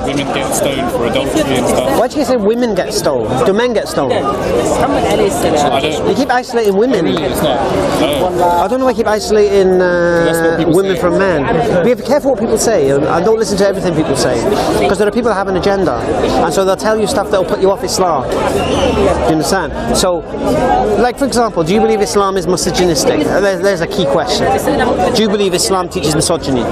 women get stoned for adultery and stuff. Why do you say women get stoned? Do men get stoned? You keep isolating women. It's not. No. I don't know why you keep isolating women from men. Be careful what people say, and don't listen to everything people say, because there are people that have an agenda, and so they'll tell you stuff that will put you off Islam. Do you understand? So, like for example, do you believe Islam is misogynistic? There's a key question. Do you believe Islam teaches misogyny?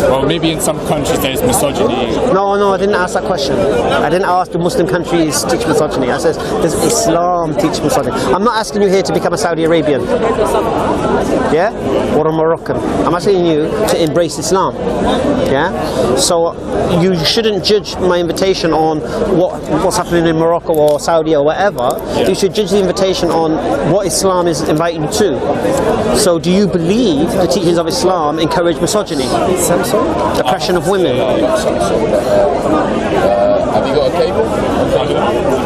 Well, maybe in some countries there's misogyny. No, I didn't ask that question. I didn't ask do Muslim countries teach misogyny. I said, does Islam teach misogyny? I'm not asking you here to become a Saudi Arabian. Yeah? Or a Moroccan. I'm asking you to embrace Islam. Yeah? So you shouldn't judge my invitation on what's happening in Morocco or Saudi or whatever. Yeah. You should judge the invitation on what Islam is inviting you to. So do you believe the teachings of Islam encourage misogyny? Oppression of women. Have you got a cable?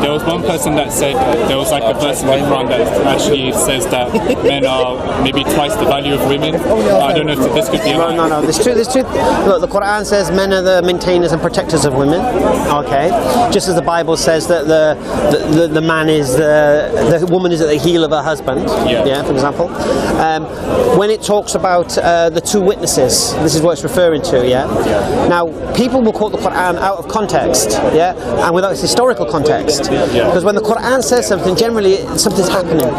There was one person that said there was like a verse in the Quran that actually says that men are maybe twice the value of women. I don't know if this could be. No. There's two. Look, the Quran says men are the maintainers and protectors of women. Okay, just as the Bible says that the man is the woman is at the heel of her husband. Yeah, for example. When it talks about the two witnesses, this is what it's referring to. Now, people will quote the Quran out of context. And without its historical context. Because when the Quran says something, generally something's happening.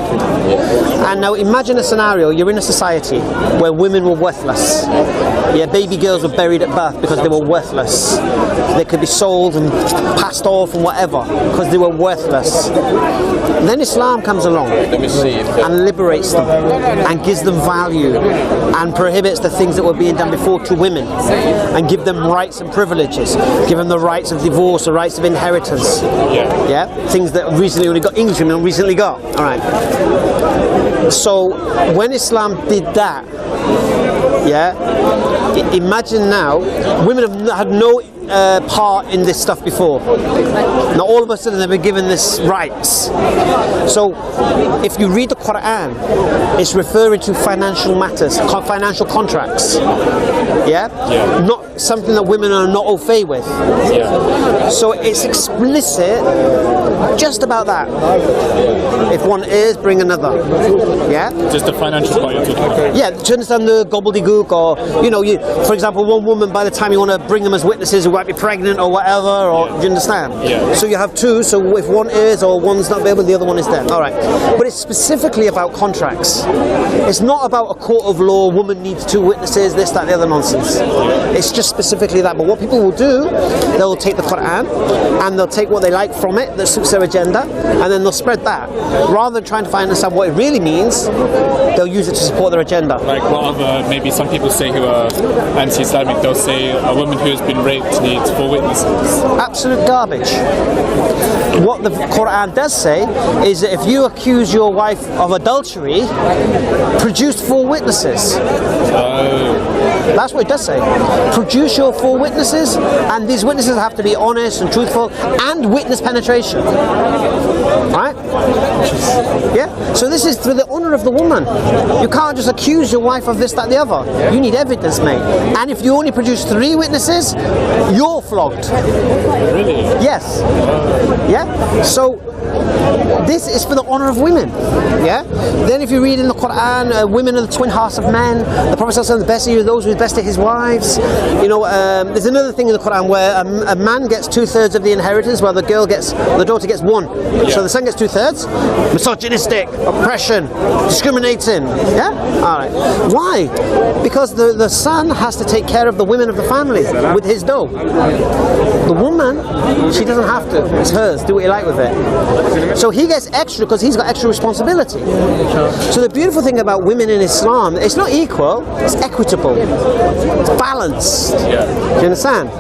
And now imagine a scenario, you're in a society where women were worthless. Baby girls were buried at birth because they were worthless. They could be sold and passed off and whatever because they were worthless. Then Islam comes along and liberates them and gives them value and prohibits the things that were being done before to women and give them rights and privileges, give them the rights of divorce, the rights of inheritance. Things that recently only got English women recently got. Alright. So when Islam did that, imagine now women have had no part in this stuff before. Now all of a sudden they've been given this rights. So if you read the Quran, it's referring to financial matters, financial contracts. Not something that women are not au fait with. So it's explicit just about that. If one is, bring another. Just the financial part you're talking about. To understand the gobbledygook, or for example, one woman, by the time you want to bring them as witnesses who might be pregnant or whatever, or do you understand? So you have two, so if one is or one's not available, the other one is there. Alright. But it's specifically about contracts. It's not about a court of law, woman needs two witnesses, this, that, the other nonsense. It's just specifically that. But what people will do, they'll take the Quran and they'll take what they like from it that suits their agenda, and then they'll spread that. Rather than trying to find out what it really means, they'll use it to support their agenda. Like what other, maybe some people say who are anti-Islamic, they'll say a woman who has been raped needs 4 witnesses. Absolute garbage. What the Quran does say is that if you accuse your wife of adultery, produce 4 witnesses. That's what it does say. Produce your 4 witnesses, and these witnesses have to be honest and truthful and witness penetration. Right? So this is for the honour of the woman. You can't just accuse your wife of this, that, the other. You need evidence, mate. And if you only produce 3 witnesses, you're flogged. Really? Yes. So this is for the honour of women. Then if you read in the Quran, women are the twin hearts of men. The Prophet ﷺ, the best of you are those who are best to his wives. There's another thing in the Quran where a man gets 2/3 of the inheritance, while the daughter gets 1. So the son gets 2/3. Misogynistic, oppression, discriminating. Alright. Why? Because the son has to take care of the women of the family with his dough. The woman, she doesn't have to. It's hers. Do what you like with it. So he gets extra because he's got extra responsibility. So the beautiful thing about women in Islam, it's not equal, it's equitable. It's balanced. Do you understand?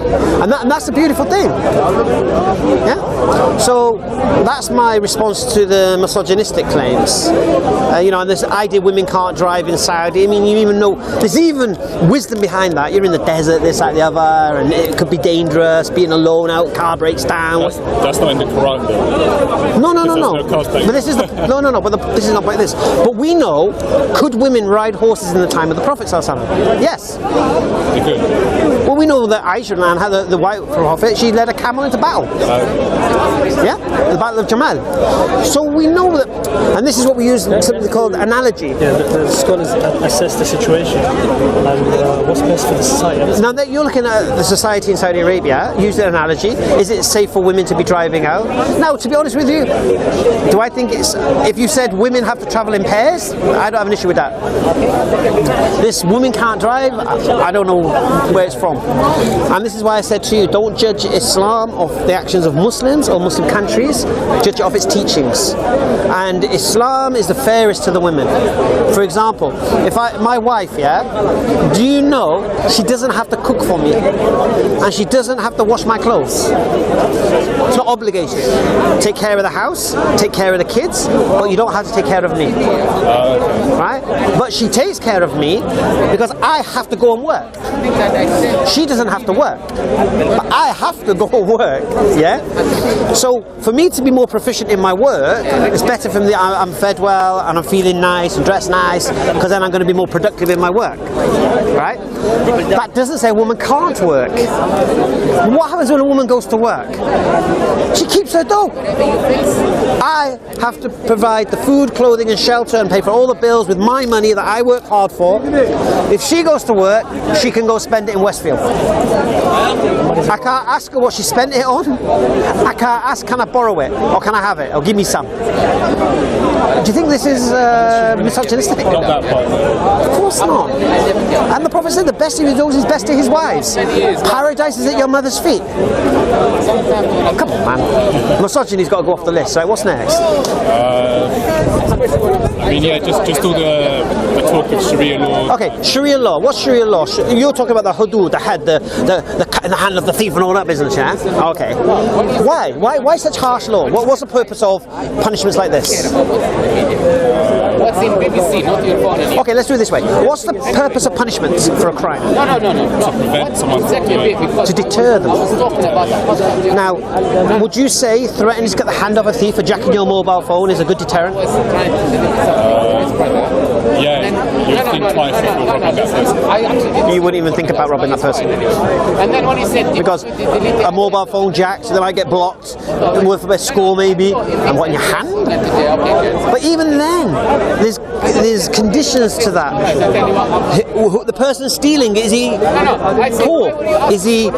And that's the beautiful thing. So that's my response to the misogynistic claims. And this idea women can't drive in Saudi. I mean, you even know there's even wisdom behind that. You're in the desert, this, that, the other, and it could be dangerous, being alone out, car breaks down. That's not in the Quran, though. No. But this is But this is not like this. But we know, could women ride horses in the time of the Prophet ﷺ? Yes. They could. Well, Well, we know that Aisha had the white prophet, she led a camel into battle. Yeah? The Battle of Jamal. So we know that, and this is what we use something called analogy. Yeah, the scholars assess the situation and what's best for the society. Now that you're looking at the society in Saudi Arabia, use the analogy, is it safe for women to be driving out? Now, to be honest with you, do I think it's, if you said women have to travel in pairs, I don't have an issue with that. This woman can't drive, I don't know where it's from. And this is why I said to you, don't judge Islam off the actions of Muslims or Muslim countries, judge it off its teachings. And Islam is the fairest to the women. For example, if my wife, yeah, do you know she doesn't have to cook for me and she doesn't have to wash my clothes. It's not obligated. Take care of the house, take care of the kids, but you don't have to take care of me. Right? But she takes care of me because I have to go and work. She doesn't have to work, but I have to go and work. Yeah. So for me to be more proficient in my work, it's better for me that I'm fed well and I'm feeling nice and dressed nice, because then I'm going to be more productive in my work. Right? That doesn't say a woman can't work. What happens when a woman goes to work? She keeps her dough. I have to provide the food, clothing and shelter and pay for all the bills with my money that I work hard for. If she goes to work, she can go spend it in Westfield. I can't ask her what she spent it on. I can't ask, can I borrow it or can I have it or give me some. Do you think this is misogynistic? Not that part. Of course not. And the Prophet said the best of his daughters is best to his wives. Paradise is at your mother's feet. Come on, man. Misogyny's got to go off the list. So what's next? I mean, yeah, just all the talk of Sharia law. Okay, Sharia law. What's Sharia law? You're talking about the hudud, the head, the cut in the hand of the thief and all that business, yeah? Okay. Why such harsh law? What's the purpose of punishments like this? What's in BBC, not your phone anymore. Okay, let's do it this way. What's the purpose of punishments for a crime? No. To prevent someone from doing it. To deter them. I was talking about that. Now, would you say threatening to cut the hand off a thief for jacking your mobile phone is a good deterrent? Yeah, you think twice before robbing that person. You wouldn't even think about robbing that person. And then when he said Because a mobile phone jacked, so they might get blocked, worth a score maybe, and what, in your hand? But even then, there's conditions to that. The person stealing, is he poor? Is he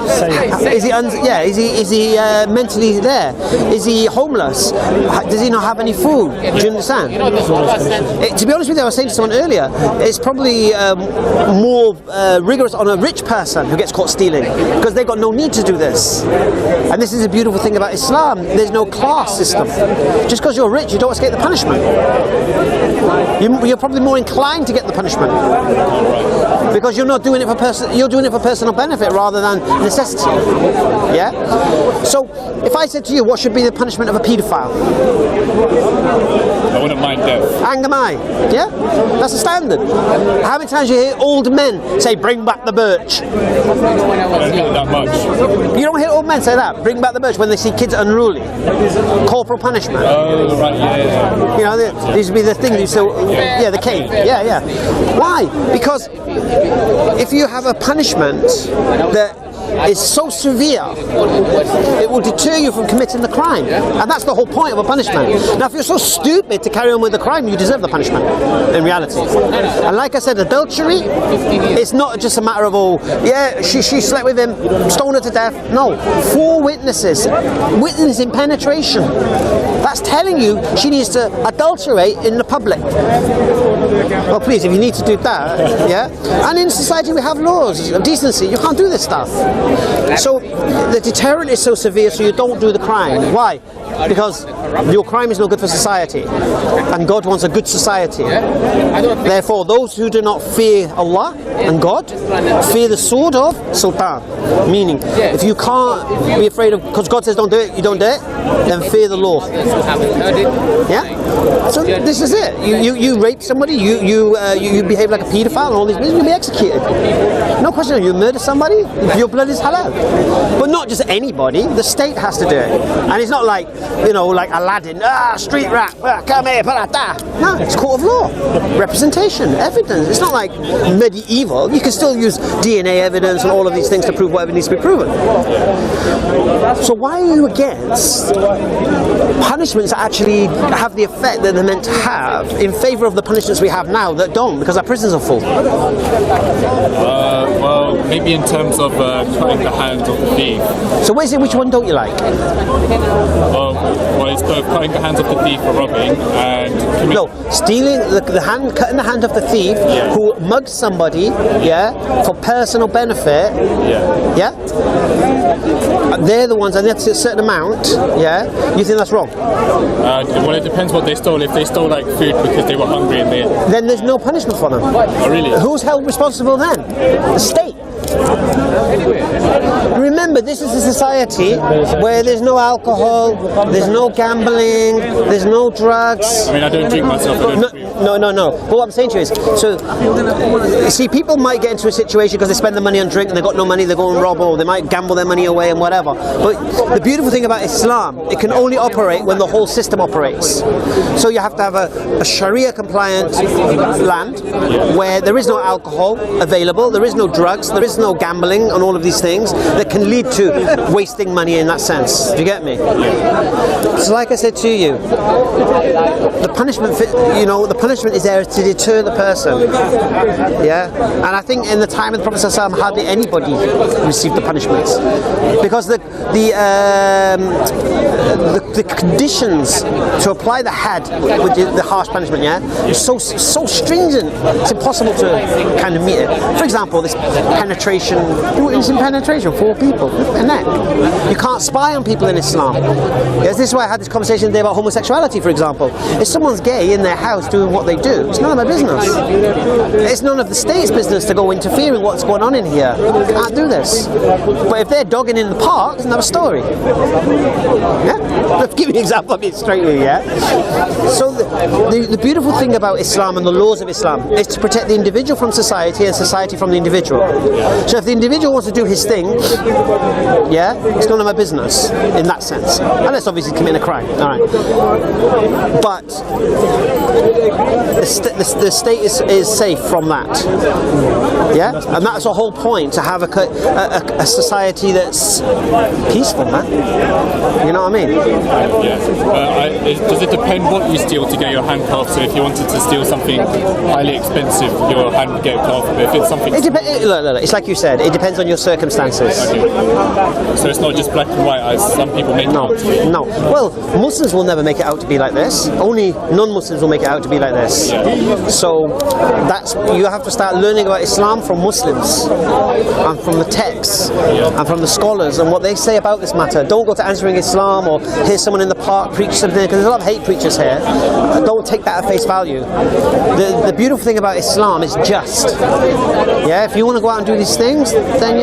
mentally there? Is he homeless? Does he not have any food? Do you understand? To be honest with you, I was saying to someone earlier, it's probably more rigorous on a rich person who gets caught stealing, because they've got no need to do this. And this is a beautiful thing about Islam. There's no class system. Just because you're rich, you don't escape the punishment. You're probably more inclined to get the punishment because you're not doing it for you're doing it for personal benefit rather than necessity. Yeah. So if I said to you, what should be the punishment of a paedophile? I wouldn't mind death. Angamai. Yeah. That's the standard. How many times you hear old men say, "Bring back the birch"? I don't hear it that much. You don't hear old men say that. Bring back the birch when they see kids unruly. Corporal punishment. Oh, right, yeah. You know, these would be the things you say, yeah, the cane. Yeah. Why? Because if you have a punishment that is so severe, it will deter you from committing the crime. And that's the whole point of a punishment. Now, if you're so stupid to carry on with the crime, you deserve the punishment, in reality. And like I said, adultery, it's not just a matter of, oh, yeah, she slept with him, stone her to death. No, 4 witnesses, witnessing penetration. That's telling you she needs to adulterate in the public. Well, please, if you need to do that, yeah. And in society we have laws of decency. You can't do this stuff. So the deterrent is so severe, so you don't do the crime. Why? Because your crime is no good for society, and God wants a good society. Therefore, those who do not fear Allah and God fear the sword of Sultan. Meaning, if you can't be afraid of, because God says don't do it, you don't do it, then fear the law. Yeah. So this is it. You rape somebody, you behave like a paedophile, and all these things, you'll be executed. No question. You murder somebody, your blood is halal. But not just anybody. The state has to do it, and it's not like like Aladdin, street rap, come here, no, it's court of law, representation, evidence. It's not like medieval. You can still use DNA evidence and all of these things to prove whatever needs to be proven. So why are you against punishments that actually have the effect that they're meant to have in favour of the punishments we have now that don't, because our prisons are full? Well, maybe in terms of cutting the hands of the thief. So which one don't you like? Well, it's both cutting the hands of the thief for robbing and... No, stealing, cutting the hand of the thief who mugged somebody, for personal benefit, they're the ones, and that's a certain amount, you think that's wrong? Well, it depends what they stole. If they stole like food because they were hungry and then there's no punishment for them. Oh, really? Who's held responsible then? The state. Remember, this is a society where there's no alcohol, there's no gambling, there's no drugs. I mean, I don't drink myself. No. But what I'm saying to you is, so, see, people might get into a situation because they spend the money on drink and they've got no money, they go and rob, or they might gamble their money away and whatever. But the beautiful thing about Islam, it can only operate when the whole system operates. So you have to have a Sharia-compliant land where there is no alcohol available, there is no drugs, there is no gambling and all of these things that can lead to wasting money in that sense. Do you get me? So like I said to you, the punishment, the punishment is there to deter the person. And I think in the time of the Prophet ﷺ, hardly anybody received the punishments because the conditions to apply the had with the harsh punishment, is so stringent. It's impossible to kind of meet it. For example, this penetration. It's in penetration, 4 people, a neck. You can't spy on people in Islam. Yes, this is why I had this conversation today about homosexuality, for example. If someone's gay in their house doing what they do, it's none of my business. It's none of the state's business to go interfere in what's going on in here. You can't do this. But if they're dogging in the park, it's another story. Let's give you an example of it straight with you, So the beautiful thing about Islam and the laws of Islam is to protect the individual from society and society from the individual. So if the individual wants to do his thing, it's none of my business in that sense. Unless obviously committing a crime. Alright. But the state is safe from that. And that's the whole point, to have a society that's peaceful, man. You know what I mean? Does it depend what you steal to get your hand cut off? So if you wanted to steal something highly expensive, your hand would get cut off. But if it's something... Look, it's like you said, it depends on your circumstances. Okay. So it's not just black and white as some people make it out to be? No. Well, Muslims will never make it out to be like this. Only non-Muslims will make it out to be like this. So you have to start learning about Islam from Muslims and from the texts and from the scholars and what they say about this matter. Don't go to Answering Islam or hear someone in the park preach something, because there's a lot of hate preachers here. Don't take that at face value. The beautiful thing about Islam is just. If you want to go out and do these things, then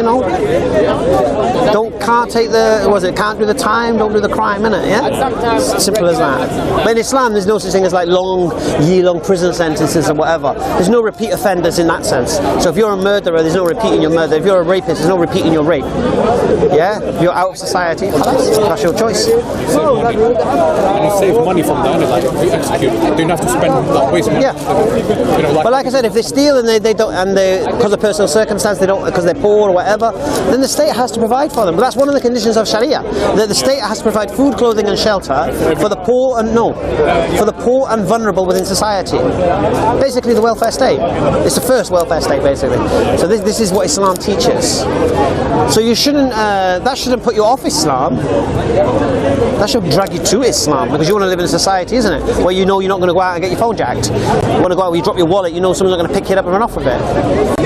can't do the time, don't do the crime, innit? Simple as that. But in Islam there's no such thing as like year-long prison sentences or whatever. There's no repeat offenders in that sense. So if you're a murderer, there's no repeating your murder. If you're a rapist, there's no repeating your rape. If you're out of society, that's your choice. And you save money from that, like if you execute, you don't have to spend that waste money. But like I said, if they steal and they don't, and because of personal circumstance, they don't, because they're poor or whatever, then the state has to provide for them. But that's one of the conditions of Sharia, that the state has to provide food, clothing and shelter for the poor and vulnerable within society. Basically the welfare state. It's the first welfare state, basically. So this is what Islam teaches. So you shouldn't, that shouldn't put you off Islam. That should drag you to Islam, because you want to live in a society, isn't it, where you know you're not going to go out and get your phone jacked. You want to go out, you drop your wallet, you know someone's not going to pick it up and run off with it.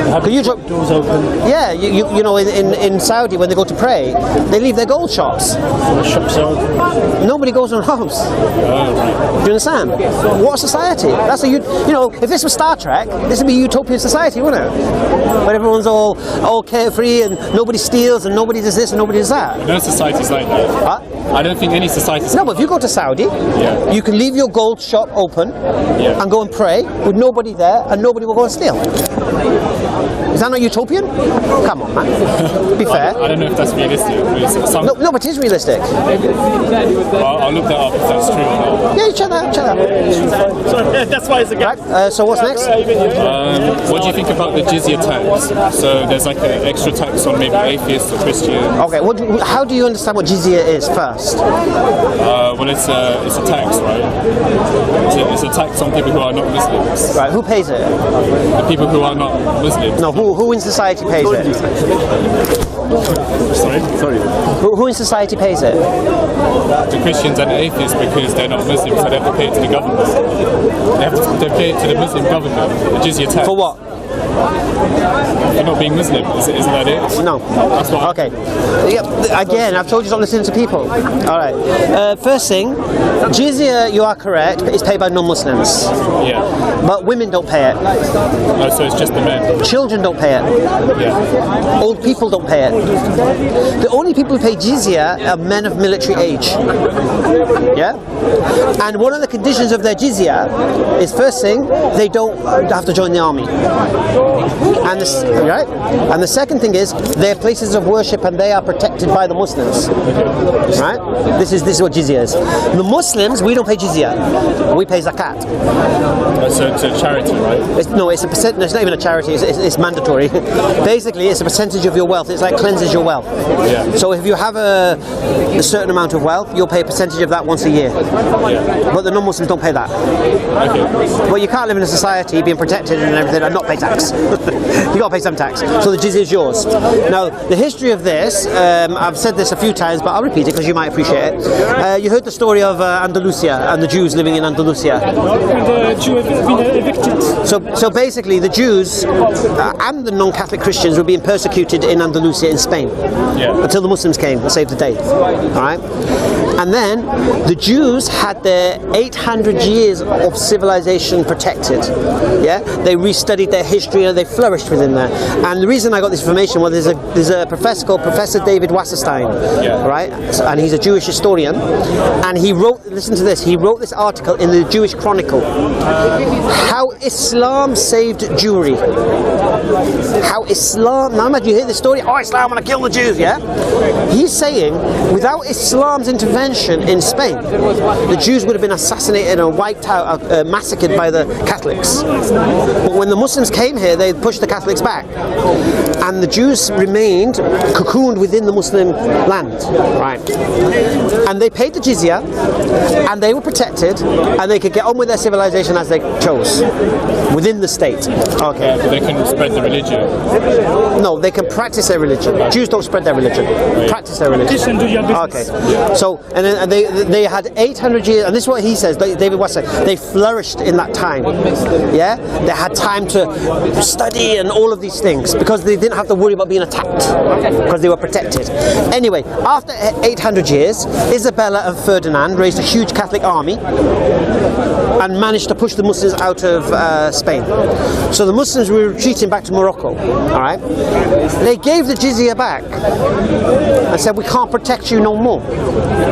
How can you drop doors open? Yeah, you know, in Saudi when they go to pray, they leave their gold shops. The shops are open. Nobody goes and robs. Do you understand? What a society! That's you know, if this was Star Trek, this would be a utopian society, wouldn't it? Where everyone's all carefree and nobody steals and nobody does this and nobody does that. No society's like that. Huh? I don't think any society's No, but if you go to Saudi, you can leave your gold shop open and go and pray with nobody there, and nobody will go and steal. Is that not utopian? Come on, man. Be fair. I don't know if that's realistic. No, but it is realistic. I'll look that up if that's true or not. Yeah, check that. So that's why it's a gap. Right, so what's next? What do you think about the jizya tax? So there's like an extra tax on maybe atheists or Christians. Okay, how do you understand what jizya is first? Well, it's a tax, right? It's a tax on people who are not Muslims. Right, who pays it? The people who are not Muslims. No, who in society pays it? Sorry? Who in society pays it? The Christians and the atheists, because they're not Muslims, so they have to pay it to the government. They pay it to the Muslim government, the jizya tax. For what? For not being Muslim, isn't that it? No. That's what. Okay. Yeah, again, I've told you to not listen to people. All right. First thing, jizya, you are correct, is paid by non-Muslims. Yeah. But women don't pay it. Oh, so it's just the men. Children don't pay it. Yeah. Old people don't pay it. The only people who pay jizya are men of military age. Yeah? And one of the conditions of their jizya is, first thing, they don't have to join the army. And the second thing is, they're places of worship and they are protected by the Muslims. Right? This is what jizya is. The Muslims, we don't pay jizya. We pay zakat. So it's a charity, right? It's a percent. No, it's not even a charity. It's mandatory. Basically, it's a percentage of your wealth. It's like cleanses your wealth. Yeah. So if you have a certain amount of wealth, you'll pay a percentage of that once a year. Yeah. But the non-Muslims don't pay that. Okay. Well, you can't live in a society being protected and everything and not pay tax. You got to pay some tax. So the jizya is yours. Now, the history of this, I've said this a few times, but I'll repeat it because you might appreciate it. You heard the story of Andalusia and the Jews living in Andalusia. The Jew have been evicted. So basically, the Jews and the non-Catholic Christians were being persecuted in Andalusia in Spain until the Muslims came and saved the day. All right? And then the Jews had their 800 years of civilization protected. Yeah, they restudied their history and they flourished within there. And the reason I got this information was there's a professor called Professor David Wasserstein, right? And he's a Jewish historian, and he wrote. Listen to this. He wrote this article in the Jewish Chronicle. How Islam saved Jewry. How Islam. Now imagine you hear this story. Oh, Islam want to kill the Jews. Yeah. He's saying without Islam's intervention in Spain, the Jews would have been assassinated and wiped out, massacred by the Catholics. But when the Muslims came here, they pushed the Catholics back, and the Jews remained cocooned within the Muslim land, right? And they paid the jizya, and they were protected, and they could get on with their civilization as they chose within the state. Okay. Yeah, but they can spread the religion. No, they can practice their religion. Jews don't spread their religion. Practice their religion. Do your business. Okay. So, and they had 800 years, and this is what he says. David Wasser. They flourished in that time. Yeah, they had time to study and all of these things because they didn't have to worry about being attacked because they were protected. Anyway, after 800 years, Isabella and Ferdinand raised a huge Catholic army and managed to push the Muslims out of Spain. So the Muslims were retreating back to Morocco. All right, they gave the jizya back and said, "We can't protect you no more."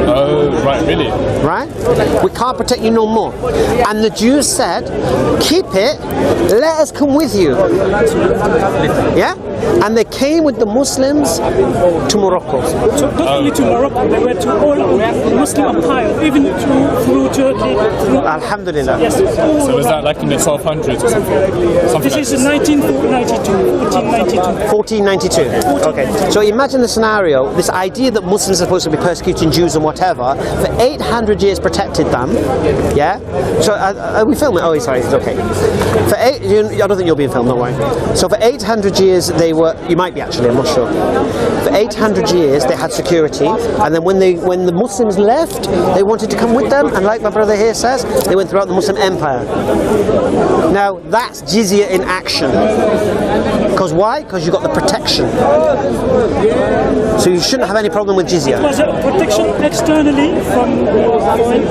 Oh, right, really? Right? We can't protect you no more. And the Jews said, "Keep it. Let us come with you." Yeah? And they came with the Muslims to Morocco. So not only to Morocco, they went to all Muslim empire, even through Turkey. Alhamdulillah. Yes. So was that like in the 1200s or something? This is 1492. 1492. Okay. So imagine the scenario, this idea that Muslims are supposed to be persecuting Jews and whatever, for 800 years protected them. Yeah? So are we filming? Oh, sorry, it's okay. I don't think you'll be in film, don't worry. So for 800 years they were, you might be actually, I'm not sure. For 800 years they had security, and then when the Muslims left, they wanted to come with them, and like my brother here says, they went throughout the Muslim empire. Now that's jizya in action. Because why? Because you got the protection. So shouldn't have any problem with jizya. It was a protection externally from foreign,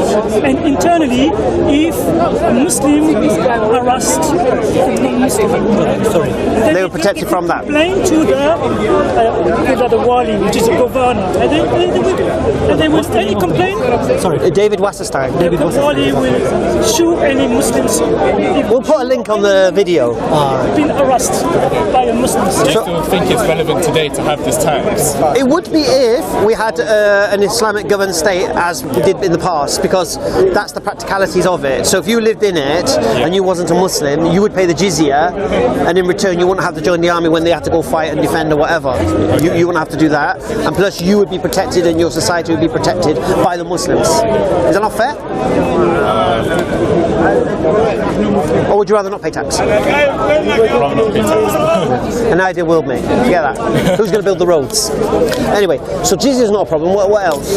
and internally if a Muslim harassed a non-Muslim. Sorry. They were protected from that. Complain to the wali, which is a governor, and they will any complaint. Sorry, David Wasserstein. The wali will sue any Muslims. We'll put a link on the video. Been harassed by a Muslim. Do you still think it's relevant today to have this tax? It would be if we had an Islamic governed state as we did in the past, because that's the practicalities of it. So if you lived in it and you wasn't a Muslim, you would pay the jizya, and in return you wouldn't have to join the army when they have to go fight and defend or whatever. You wouldn't have to do that, and plus you would be protected and your society would be protected by the Muslims. Is that not fair? Or would you rather not pay tax? Rather not pay tax. An ideal world, mate. Forget that. Who's going to build the roads? Anyway, so jizya is not a problem. What else?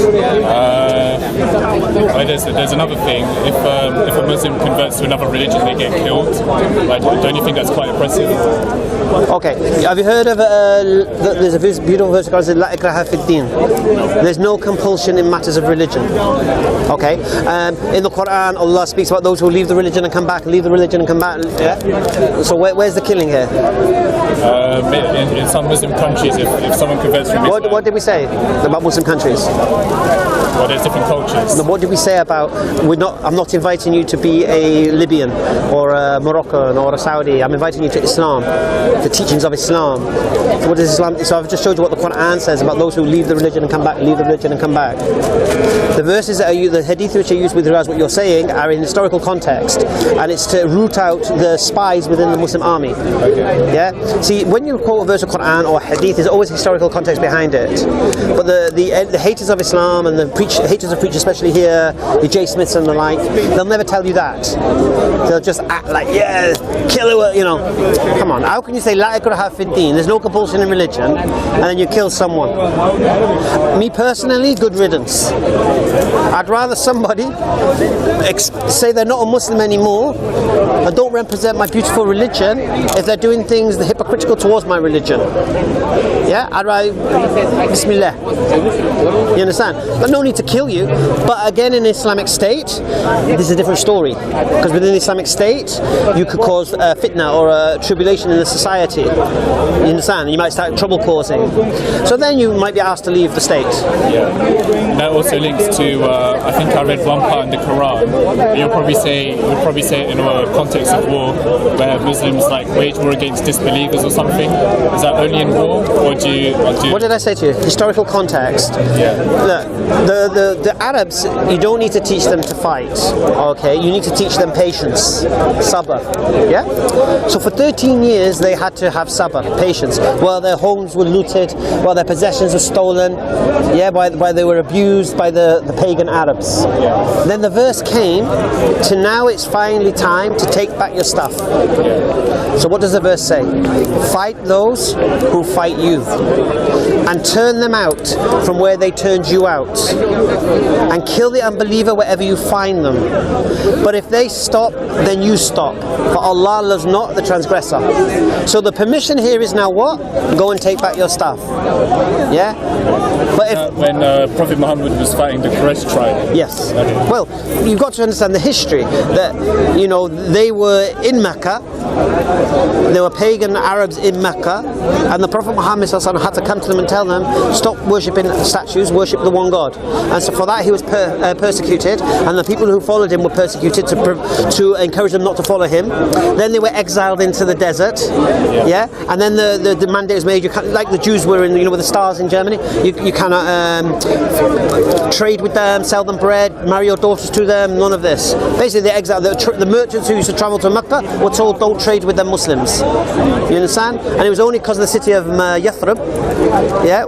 There's another thing. If a Muslim converts to another religion, they get killed. Like, don't you think that's quite oppressive? Okay. Have you heard of there's a beautiful verse called "La ikraha fi din." There's no compulsion in matters of religion. Okay. In the Quran, Allah speaks about those who leave the religion and come back, leave the religion and come back. Yeah? So where's the killing here? In some Muslim countries, if someone converts from Islam, What did we say about Muslim countries? well, there's different cultures. What did we say about I'm not inviting you to be a Libyan or a Moroccan or a Saudi. I'm inviting you to Islam, the teachings of Islam. What is Islam? So I've just showed you what the Quran says about those who leave the religion and come back, leave the religion and come back. The verses that are used, the hadith which are used with regards to what you're saying, are in historical context, and it's to root out the spies within the Muslim army. Okay. Yeah. See, when you quote a verse of Quran or hadith, there's always historical context behind it. But the haters of Islam and the haters of preachers, especially here, the J. Smiths and the like, they'll never tell you that. They'll just act like, yeah, kill it, you know. Come on, how can you say La ikraha fi din? There's no compulsion in religion, and then you kill someone. Me personally, good riddance. I'd rather somebody say they're not a Muslim anymore and don't represent my beautiful religion if they're doing things that are hypocritical towards my religion. Yeah, I'd rather Bismillah. You understand? But no need to kill you. But again, in an Islamic state, this is a different story, because within the Islamic state you could cause fitna or a tribulation in the society. You understand? You might start trouble causing. So then you might be asked to leave the state. Yeah. That also links to I think I read one part in the Quran. You'll probably say it in a context of war, where Muslims like wage war against disbelievers or something. Is that only in war, or do you? What did I say to you? Historical context. Yeah. Look, the Arabs, you don't need to teach them to fight. Okay, you need to teach them patience, sabr. Yeah. So for 13 years they had to have sabr, patience, while their homes were looted, while their possessions were stolen. Yeah, while they were abused by the pagan Arabs. Yeah. Then the verse came to now it's finally time to take back your stuff. Yeah. So what does the verse say? Fight those who fight you, and turn them out from where they turned you out, and kill the unbeliever wherever you find them. But if they stop, then you stop, for Allah loves not the transgressor. So the permission here is now what? Go and take back your stuff. Yeah? But if when Prophet Muhammad was fighting the Quraysh tribe. Yes. Okay. Well, you've got to understand the history that, you know, they were in Mecca. There were pagan Arabs in Mecca, and the Prophet Muhammad had to come to them and tell them, stop worshipping statues, worship the one God. And so for that he was persecuted, and the people who followed him were persecuted to encourage them not to follow him. Then they were exiled into the desert. Yeah. And then the mandate was made, you can't, like the Jews were in, you know, with the stars in Germany, you cannot trade with them, sell them bread, marry your daughters to them, none of this. Basically they exiled the merchants who used to travel to Mecca were told don't trade with them Muslims. You understand? And it was only because the city of Yathrib, yeah,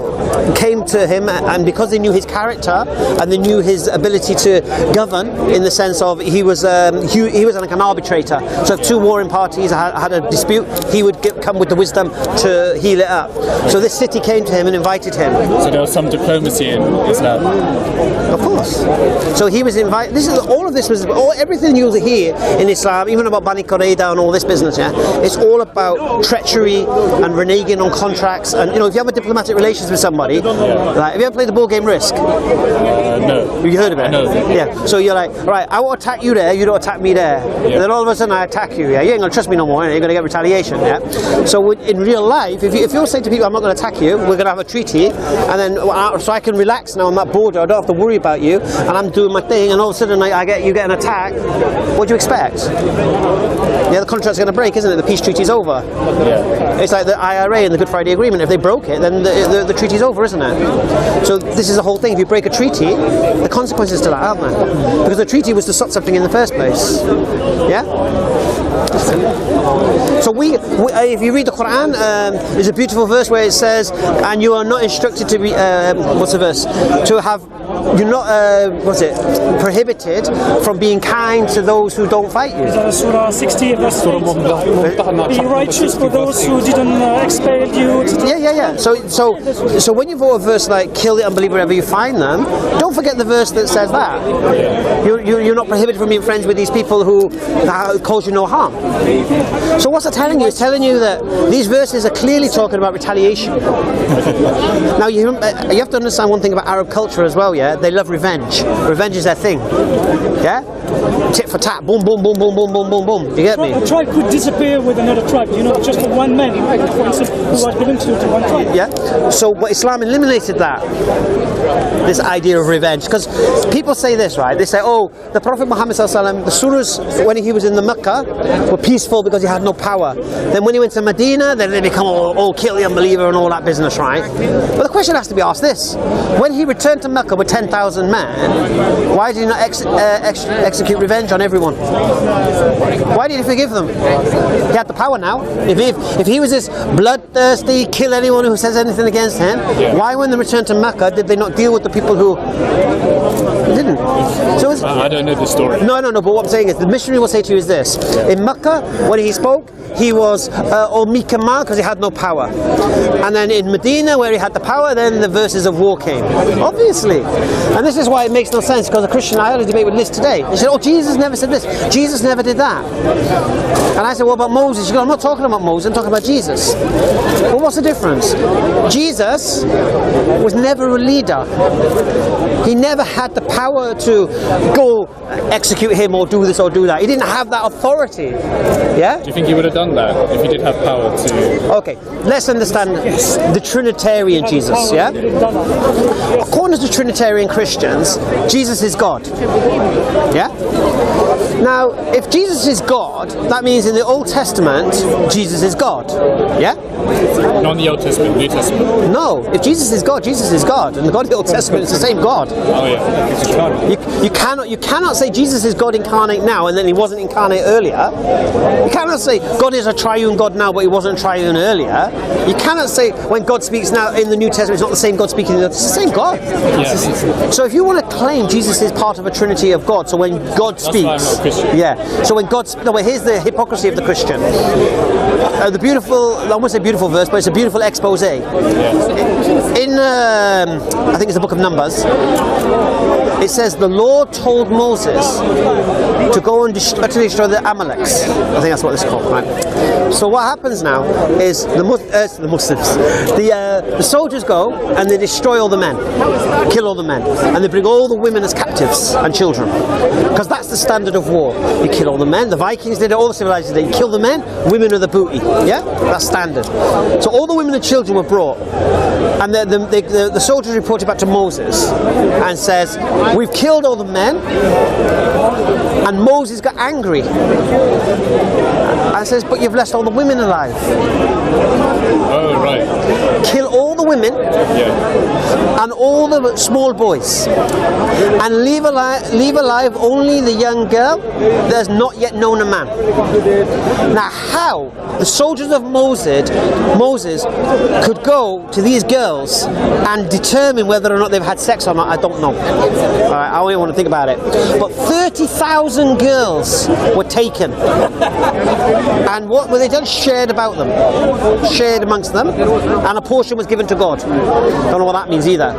came to him, and because they knew his character and they knew his ability to govern, in the sense of he was like an arbitrator. So if two warring parties had a dispute, he would come with the wisdom to heal it up. So this city came to him and invited him. So there was some diplomacy in Islam. Of course. So he was invited. Everything you'll hear in Islam, even about Bani Qurayda and all this business, yeah, it's all about treachery and reneging on contracts. And if you have a diplomatic relations with somebody, like, have you ever played the board game Risk? No. You heard of it? No. Yeah. So you're like, right, I will attack you there, you don't attack me there. Yeah. And then all of a sudden I attack you. Yeah, you ain't gonna trust me no more. You're gonna get retaliation. Yeah. So in real life, if you're saying to people, I'm not gonna attack you, we're gonna have a treaty, and then so I can relax now on that border. I don't have to worry about you, and I'm doing my thing, and all of a sudden you get an attack. What do you expect? Yeah, the contract's going to break, isn't it? The peace treaty's over. Yeah. It's like the IRA and the Good Friday Agreement. If they broke it, then the treaty's over, isn't it? So this is the whole thing. If you break a treaty, the consequences to that, aren't there? Because the treaty was to stop something in the first place. Yeah. So if you read the Quran, there's a beautiful verse where it says, "And you are not instructed to be what's the verse? To have you're not prohibited from being kind to those who don't fight you." Surah 60, verse 8. Be righteous for those who didn't expel you. Yeah. So when you vote a verse like "kill the unbeliever wherever you find them," don't forget the verse that says that. You're not prohibited from being friends with these people who cause you no harm. So what's it telling you? It's telling you that these verses are clearly talking about retaliation. Now you have to understand one thing about Arab culture as well, yeah? They love revenge. Revenge is their thing. Yeah? Tit for tat, boom, boom, boom, boom, boom, boom, boom, boom. You get me? A tribe could disappear with another tribe, just one man, for instance, who was belonging to one tribe. Yeah? So but Islam eliminated that. This idea of revenge. Because people say this, right? They say, the Prophet Muhammad ﷺ, the surahs when he was in the Mecca were peaceful because he had no power. Then when he went to Medina, then they become all kill the unbeliever and all that business, right? But the question has to be asked this. When he returned to Mecca with 10,000 men, why did he not execute revenge on everyone? Why did he forgive them? He had the power now. If he was this bloodthirsty, kill anyone who says anything against him, why when they returned to Mecca did they not deal with the people who didn't? So I don't know the story. No, but what I'm saying is the missionary will say to you is this. In Mecca, when he spoke, he was all meek and mild because he had no power. And then in Medina, where he had the power, then the verses of war came. Obviously. And this is why it makes no sense, because I had a debate with Liz today. She said, Jesus never said this. Jesus never did that. And I said, what about Moses? She goes, I'm not talking about Moses, I'm talking about Jesus. Well, what's the difference? Jesus was never a leader. He never had the power to go execute him or do this or do that. He didn't have that authority. Yeah? Do you think he would have done that if he did have power to? Okay, let's understand the Trinitarian Jesus, yeah? According to Trinitarian Christians, Jesus is God. Yeah? Now, if Jesus is God, that means in the Old Testament, Jesus is God. Yeah? Not in the Old Testament, New Testament. No, if Jesus is God, Jesus is God. And the God of the Old Testament is the same God. Oh yeah. You cannot say Jesus is God incarnate now and then he wasn't incarnate earlier. You cannot say God is a triune God now but he wasn't triune earlier. You cannot say when God speaks now in the New Testament it's not the same God speaking in the it's the same God. Yeah. So if you want to claim Jesus is part of a trinity of God, so when God speaks, that's why I'm not Christian. Yeah. So when God here's the hypocrisy of the Christian. The beautiful, I won't say beautiful verse, but it's a beautiful expose. In I think it's the book of Numbers, it says the Lord told Moses to go and utterly destroy the Amaleks. I think that's what it's called, right? So what happens now is the Muslims, the soldiers go and they destroy all the men, kill all the men, and they bring all the women as captives and children, because that's the standard of war. You kill all the men. The Vikings did it. All the civilizations did it. You kill the men, women are the booty. Yeah, that's standard. So all the women and children were brought, and the soldiers reported back to Moses and says, we've killed all the men. And Moses got angry and says, but you've left all the women alive. Oh right. Kill all the the women and all the small boys, and leave alive only the young girl that has not yet known a man. Now, how the soldiers of Moses could go to these girls and determine whether or not they've had sex or not, I don't know. All right, I don't even want to think about it. But 30,000 girls were taken. And what were they done? Shared about them. Shared amongst them. And a portion was given to God. Don't know what that means either.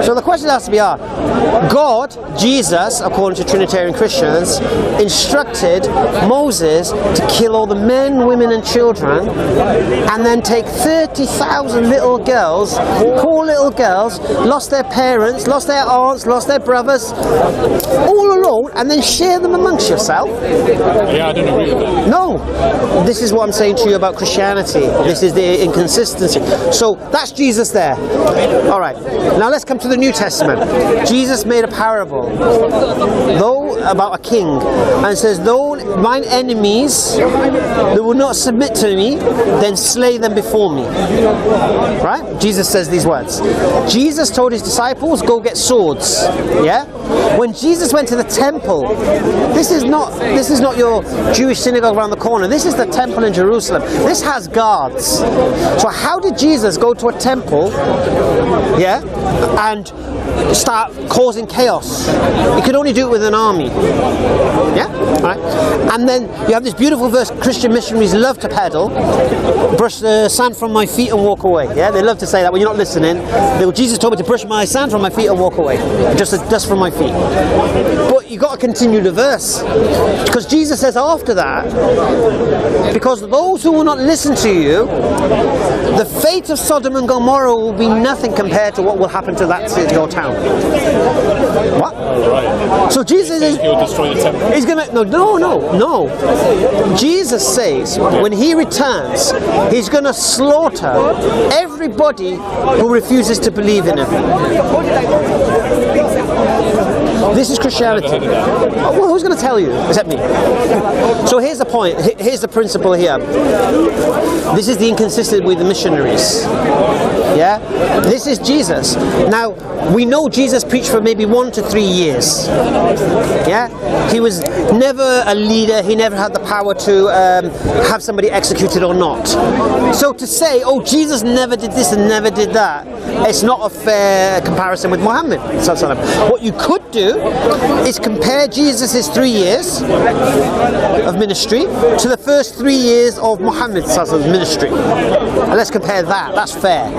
So the question has to be God, Jesus, according to Trinitarian Christians, instructed Moses to kill all the men, women and children, and then take 30,000 little girls, poor little girls, lost their parents, lost their aunts, lost their brothers, all alone, and then share them amongst yourself? Yeah, I don't agree with that. No. This is what I'm saying to you about Christianity. This is the inconsistency. So that's Jesus there. All right. Now let's come to the New Testament. Jesus made a parable, about a king, and says, though mine enemies, they will not submit to me, then slay them before me. Right? Jesus says these words. Jesus told his disciples, go get swords. Yeah? When Jesus went to the temple, this is not your Jewish synagogue around the corner. This is the temple in Jerusalem. This has guards. So how did Jesus go to a temple, and start causing chaos? He could only do it with an army. Yeah? Right? And then you have this beautiful verse Christian missionaries love to peddle, brush the sand from my feet and walk away. Yeah? They love to say that when you're not listening. Jesus told me to brush my sand from my feet and walk away. Just the dust from my feet. But you got to continue the verse. Because Jesus says after that, because those who will not listen to you, the fate of Sodom and Gomorrah will be nothing compared to what will happen to that city or town. What? Right. So Jesus is... He'll destroy the temple. He's going to... No. Jesus says when he returns, he's going to slaughter everybody who refuses to believe in him. This is Christianity. Well, who's going to tell you except me? So here's the point. Here's the principle here. This is the inconsistency with the missionaries. Yeah? This is Jesus. Now, we know Jesus preached for maybe 1 to 3 years. Yeah? He was never a leader. He never had the power to have somebody executed or not. So to say, oh, Jesus never did this and never did that, it's not a fair comparison with Muhammad. What you could do is compare Jesus' 3 years of ministry to the first 3 years of Muhammad's ministry. And let's compare that. That's fair.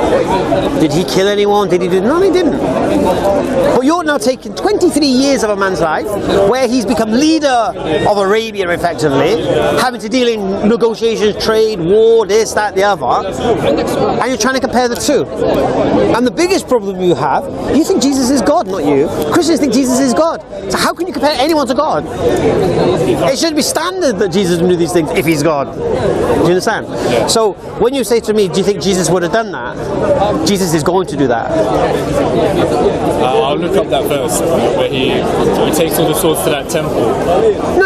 Did he kill anyone? Did he do? No, he didn't. But you're now taking 23 years of a man's life where he's become leader of Arabia effectively, having to deal in negotiations, trade, war, this, that, the other, and you're trying to compare the two. And the biggest problem you have, you think Jesus is God, not you. Christians think Jesus is God. So how can you compare anyone to God? It should be standard that Jesus would do these things if he's God. Do you understand? Yeah. So when you say to me, do you think Jesus would have done that? Jesus is going to do that. I'll look up that verse where he takes all the swords to that temple.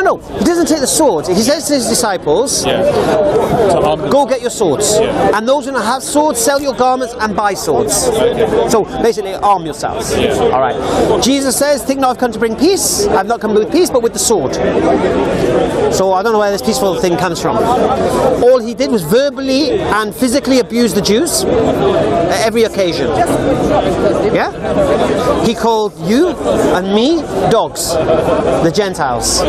No, he doesn't take the swords. He says to his disciples, go get your swords. Yeah. And those who don't have swords, sell your garments and buy swords. Okay. So basically arm yourselves. Yeah. All right. Jesus says, think not I've come to bring peace. I've not come with peace, but with the sword. So I don't know where this peaceful thing comes from. All he did was verbally and physically abuse the Jews at every occasion. Yeah? He called you and me dogs, the Gentiles.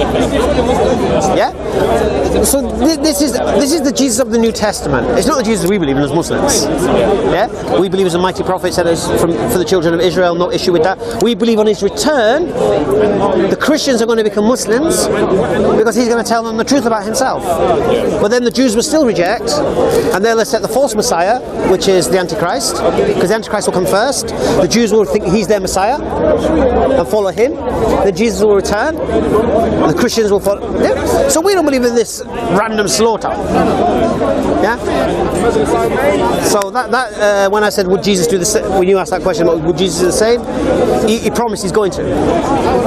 Yeah? So this is the Jesus of the New Testament. It's not the Jesus we believe in as Muslims. Yeah? We believe as a mighty prophet said us for the children of Israel, no issue with that. We believe on his return, the Christians are going to become Muslims because he's going to tell them the truth about himself. But then the Jews will still reject, and they'll accept the false Messiah, which is the Antichrist, because the Antichrist will come first. The Jews will think he's their Messiah and follow him. Then Jesus will return, and the Christians will follow. Yeah? So we don't believe in this random slaughter. Yeah. So that when I said would Jesus do when you ask that question, would Jesus do the same? He promised he's going to.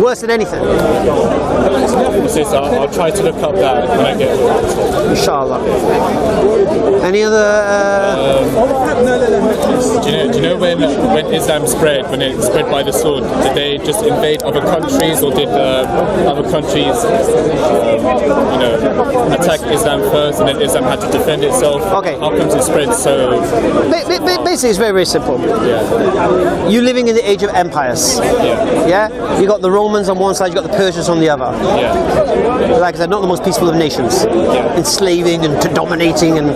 Worse than anything. I'll try to look up that when I get it. Inshallah. Any other? Do you know when Islam spread, when it spread by the sword, did they just invade other countries, or did other countries, attack Islam first, and then Islam had to defend itself? Okay. How comes it spread so? Basically, it's very, very simple. Yeah. You're living in the age of empires. Yeah. You got the Romans on one side, you got the Persians on the other. Yeah. Like I said, not the most peaceful of nations. Enslaving and dominating, and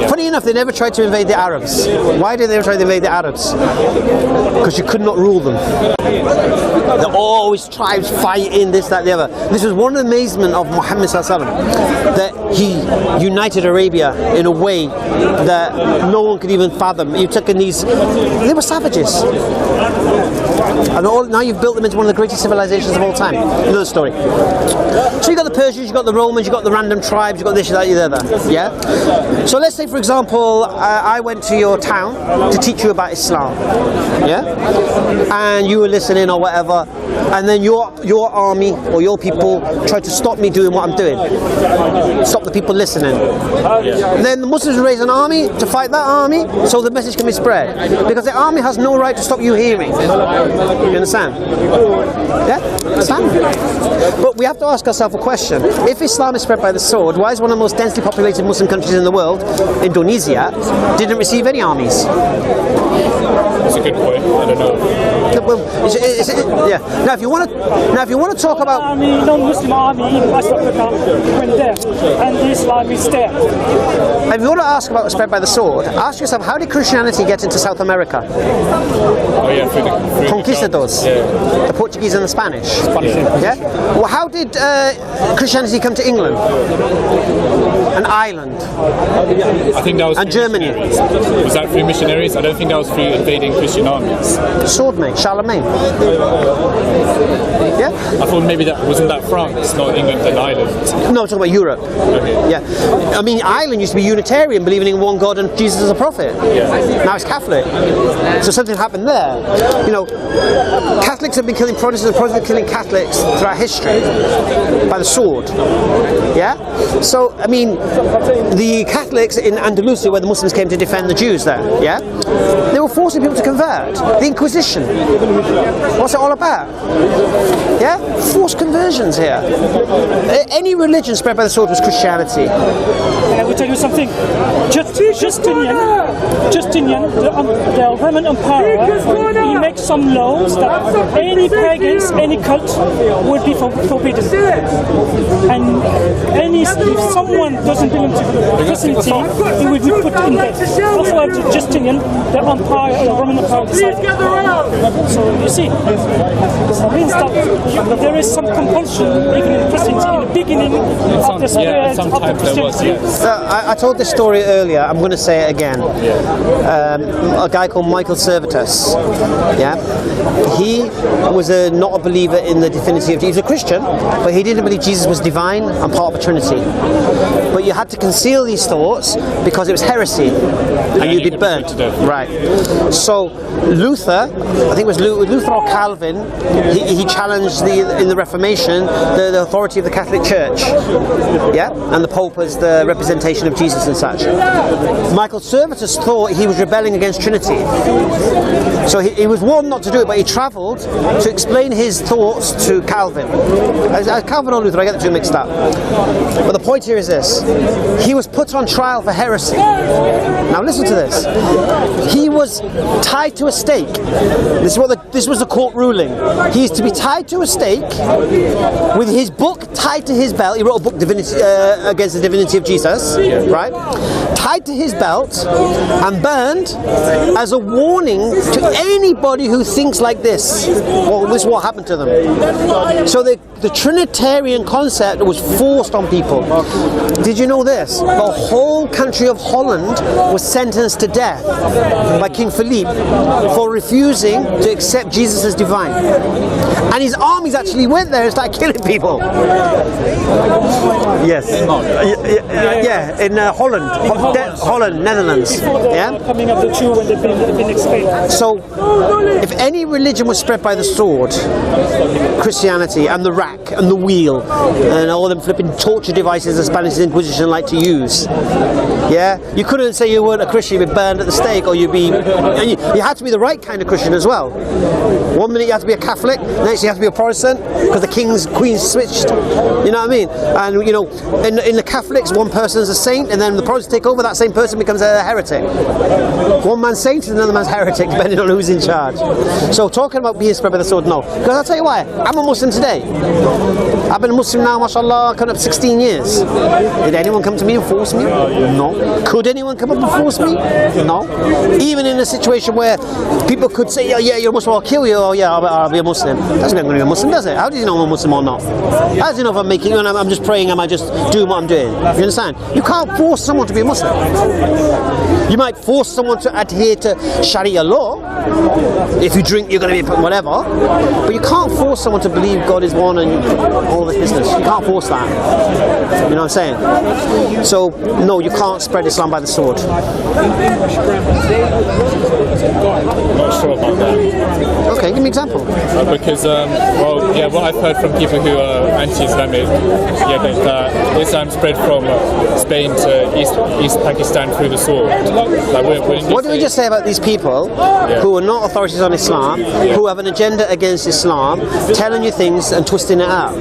funny enough, they never tried to invade the Arabs. Why did they try to invade the Arabs? Because you could not rule them. They're always tribes fighting, this, that, the other. This was one amazement of Muhammad that he united Arabia in a way that no one could even fathom. You took in these, they were savages. And now you've built them into one of the greatest civilizations of all time. Another story. So you got the Persians, you got the Romans, you got the random tribes, you got this, that, the other. Yeah. So let's say, for example, I went to your town to teach you about Islam. Yeah. And you were listening or whatever, and then your army or your people tried to stop me doing what I'm doing. Stop the people listening. And then the Muslims raise an army to fight that army, so the message can be spread. Because the army has no right to stop you hearing. You understand? Yeah? Understand? But we have to ask ourselves a question. If Islam is spread by the sword, why is one of the most densely populated Muslim countries in the world, Indonesia, didn't receive any armies? That's a good point. I don't know. Well, yeah. Now, if you want to talk about non-Muslim army in West Africa went there, and the Islam is there. If you want to ask about spread by the sword, ask yourself, how did Christianity get into South America? Oh yeah, through the Conquistadors, the Portuguese and the Spanish. Yeah. Well, how did Christianity come to England and Ireland? I think that was and Germany. Was that through missionaries? I don't think that was through invading Christian armies. Sword mate, Charlemagne. Yeah. I thought maybe that wasn't that France, not England and Ireland. No, I'm talking about Europe. Okay. Yeah. I mean, Ireland used to be Unitarian, believing in one God and Jesus as a prophet. Yeah. Now it's Catholic. So something happened there. You know, Catholics have been killing Protestants and Protestants have been killing Catholics throughout history by the sword. Yeah. So I mean, the Catholics in Andalusia, where the Muslims came to defend the Jews there, yeah, they were forcing people to convert. The Inquisition. What's it all about? Yeah? Forced conversions here. Any religion spread by the sword was Christianity. I will tell you something. Justinian, the Roman Emperor, he makes some laws that any pagans, any cult would be forbidden. And if someone doesn't belong to Christianity, he would be put in death. That's why Justinian, the Roman Empire, decided. So you see, it means that there is some compulsion even in Christianity in the beginning of the spread of the Christianity. I told this story earlier, I'm going to say it again. A guy called Michael Servetus, yeah, he was not a believer in the divinity of Jesus. He was a Christian, but he didn't believe Jesus was divine and part of a Trinity. But you had to conceal these thoughts because it was heresy, and you'd be burnt. Right. So Luther, I think it was Luther or Calvin, he challenged in the Reformation the authority of the Catholic Church, yeah, and the Pope as the representation of Jesus and such. Michael Servetus thought he was rebelling against Trinity, so he was warned not to do it, but he travelled to explain his thoughts to Calvin. Calvin or Luther, I get the two mixed up. But the point here is this: he was put on trial for heresy. Now listen to this. He was tied to a stake. This was the court ruling. He is to be tied to a stake with his book tied to his belt. He wrote a book against the divinity of Jesus, right? Tied to his belt and burned as a warning to anybody who thinks like this. Well, this is what happened to them. So the Trinitarian concept was forced on people. Did you know this? The whole country of Holland was sentenced to death by King Philippe for refusing to accept Jesus as divine. And his armies actually went there and started killing people. Yes. Yeah, in Holland. Holland, Netherlands. Yeah. Coming up the two when they've been expelled. So, if any religion was spread by the sword, Christianity and the rack and the wheel and all them flipping torture devices the Spanish Inquisition like to use, yeah, you couldn't say you weren't a Christian, you'd be burned at the stake, or you'd be, and you had to be the right kind of Christian as well. 1 minute you have to be a Catholic, next you have to be a Protestant because the queen switched. You know what I mean? And you know, in the Catholics, one person's a saint, and then the Protestants take over, that same person becomes a heretic. One man's saint and another man's heretic, depending on who's in charge. So talking about being spread by the sword, no. Because I'll tell you why, I'm a Muslim today. I've been a Muslim now, mashallah, coming up 16 years. Did anyone come to me and force me? No. Could anyone come up and force me? No. Even in a situation where people could say, yeah, you're a Muslim, I'll kill you, or yeah, I'll be a Muslim. Doesn't mean I'm going to be a Muslim, does it? How do you know I'm a Muslim or not? How do you know if I'm making, I'm just praying, am I just doing what I'm doing? You understand? You can't force someone to be a Muslim. You might force someone to adhere to Sharia law. If you drink, you're going to be whatever. But you can't force someone to believe God is one and all this business. You can't force that. You know what I'm saying? So, no, you can't spread Islam by the sword. I'm not sure about that. Okay, give me an example. Because, well, yeah, what I've heard from people who are anti-Islamic, yeah, that Islam spread from Spain to East Pakistan through the sword. Like, what do we just say about these people who are not authorities on Islam, who have an agenda against Islam, telling you things and twisting it out?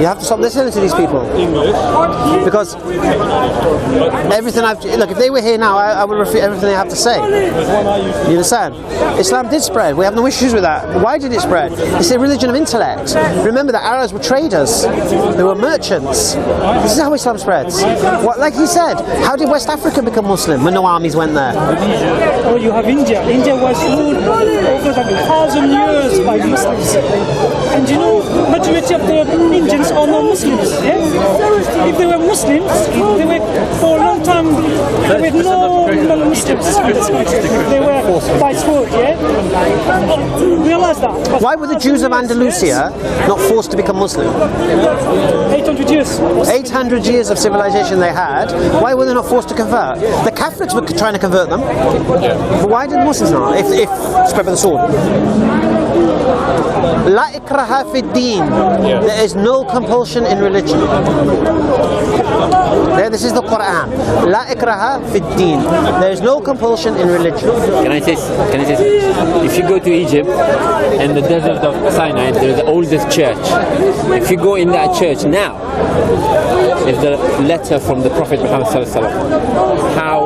You have to stop listening to these people. Because everything look, if they were here now, I would refute everything they have to say. You understand? Islam did spread. We have no issues with that. Why did it spread? It's a religion of intellect. Remember, the Arabs were traders. They were merchants. This is how Islam spreads. Like he said, how did West Africa become Muslim when no armies went there? Oh, you have India. India was ruled over 1,000 years by Muslims. And you know, majority of the Indians are not Muslims. Yeah? If they were Muslims, they were for a long time, there were no non-Muslims in this country. They were by sword, yeah? Realize that. Why were the Jews of Andalusia not forced to become Muslim? 800 years. 800 years of civilization they had. Why were they not forced to convert? The Catholics were trying to convert them. But why did Muslims not? If spread by the sword. La ikraha fi din. There is no compulsion in religion. This is the Quran. La ikraha fi din. There is no compulsion in religion. Can I say? If you go to Egypt and the desert of Sinai, there is the oldest church. If you go in that church now, it's the letter from the Prophet Muhammad sallallahu alaihi wasallam. How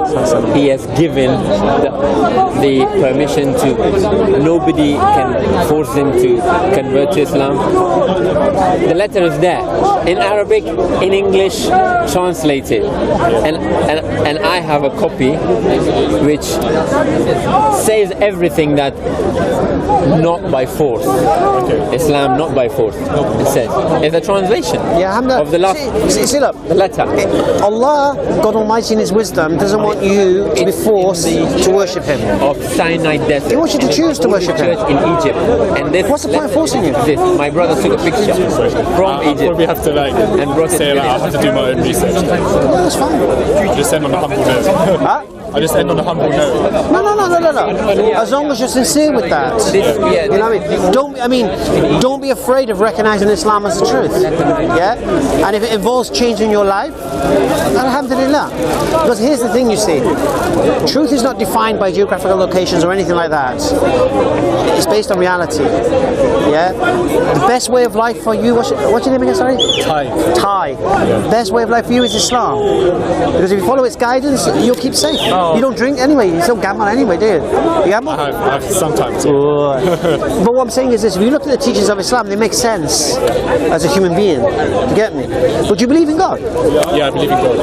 he has given the permission to nobody can force him to convert to Islam. The letter is there in Arabic, in English, translated, and I have a copy which says everything that not by force. Islam not by force. It says it's a translation of the last. See, look, the letter. Allah, God Almighty in His wisdom, doesn't want you to be forced to worship Him. Of Sinai Desert. He wants you to choose to worship Him. In Egypt. And this what's the point of forcing you? This. My brother took a picture from Egypt. Probably have to and brought say it I'll have to do my own research. No, that's fine. I just end on a humble note. Huh? I just end on a humble note. No. As long as you're sincere with that. You know what I mean? Don't be afraid of recognizing Islam as the truth. Yeah? And if it involves changing your life, alhamdulillah. Because here's the thing, you see. Truth is not defined by geographical locations or anything like that. It's based on reality. Yeah? The best way of life for you, what's your name again, sorry? Thai. Best way of life for you is Islam. Because if you follow its guidance, you'll keep safe. You don't drink anyway, you don't gamble anyway, do you? You gamble? I have sometimes. But what I'm saying is this, if you look at the teachings of Islam, they make sense as a human being. You get me? But do you believe in God? Yeah, I believe in God.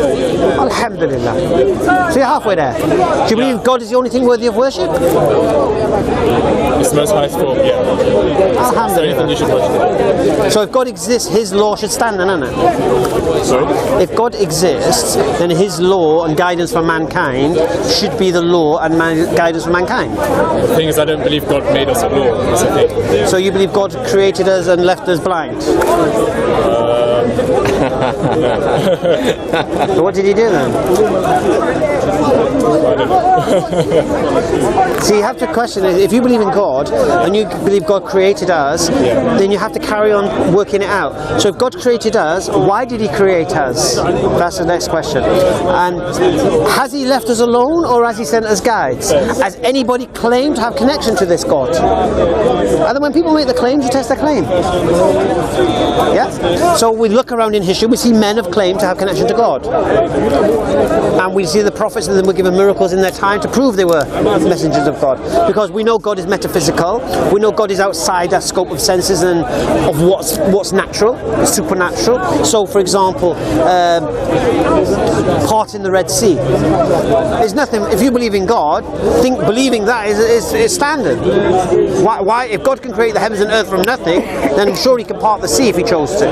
Alhamdulillah. So you're halfway there. Do you believe God is the only thing worthy of worship? It's the most highest form, yeah. Alhamdulillah. You should worship. So if God exists, His law should stand then, isn't it? Sorry? If God exists, then His law and guidance for mankind should be the law and guidance for mankind. The thing is, I don't believe God made us a law. That's the thing. So you believe God created us and left us blind? So what did he do then? See, you have to question it. If you believe in God and you believe God created us, then you have to carry on working it out. So if God created us, why did he create us? That's the next question. And has he left us alone, or has he sent us guides? Has anybody claimed to have connection to this God? And then when people make the claims, you test their claim. Yeah? So we look around in history, we see men have claimed to have connection to God. And we see the prophets and them were given miracles in their time to prove they were messengers of God. Because we know God is metaphysical, we know God is outside our scope of senses and of what's natural, supernatural. So for example, parting the Red Sea. There's nothing, if you believe in God, believing that is standard. Why, if God can create the heavens and earth from nothing, then I'm sure he can part the sea if he chose to.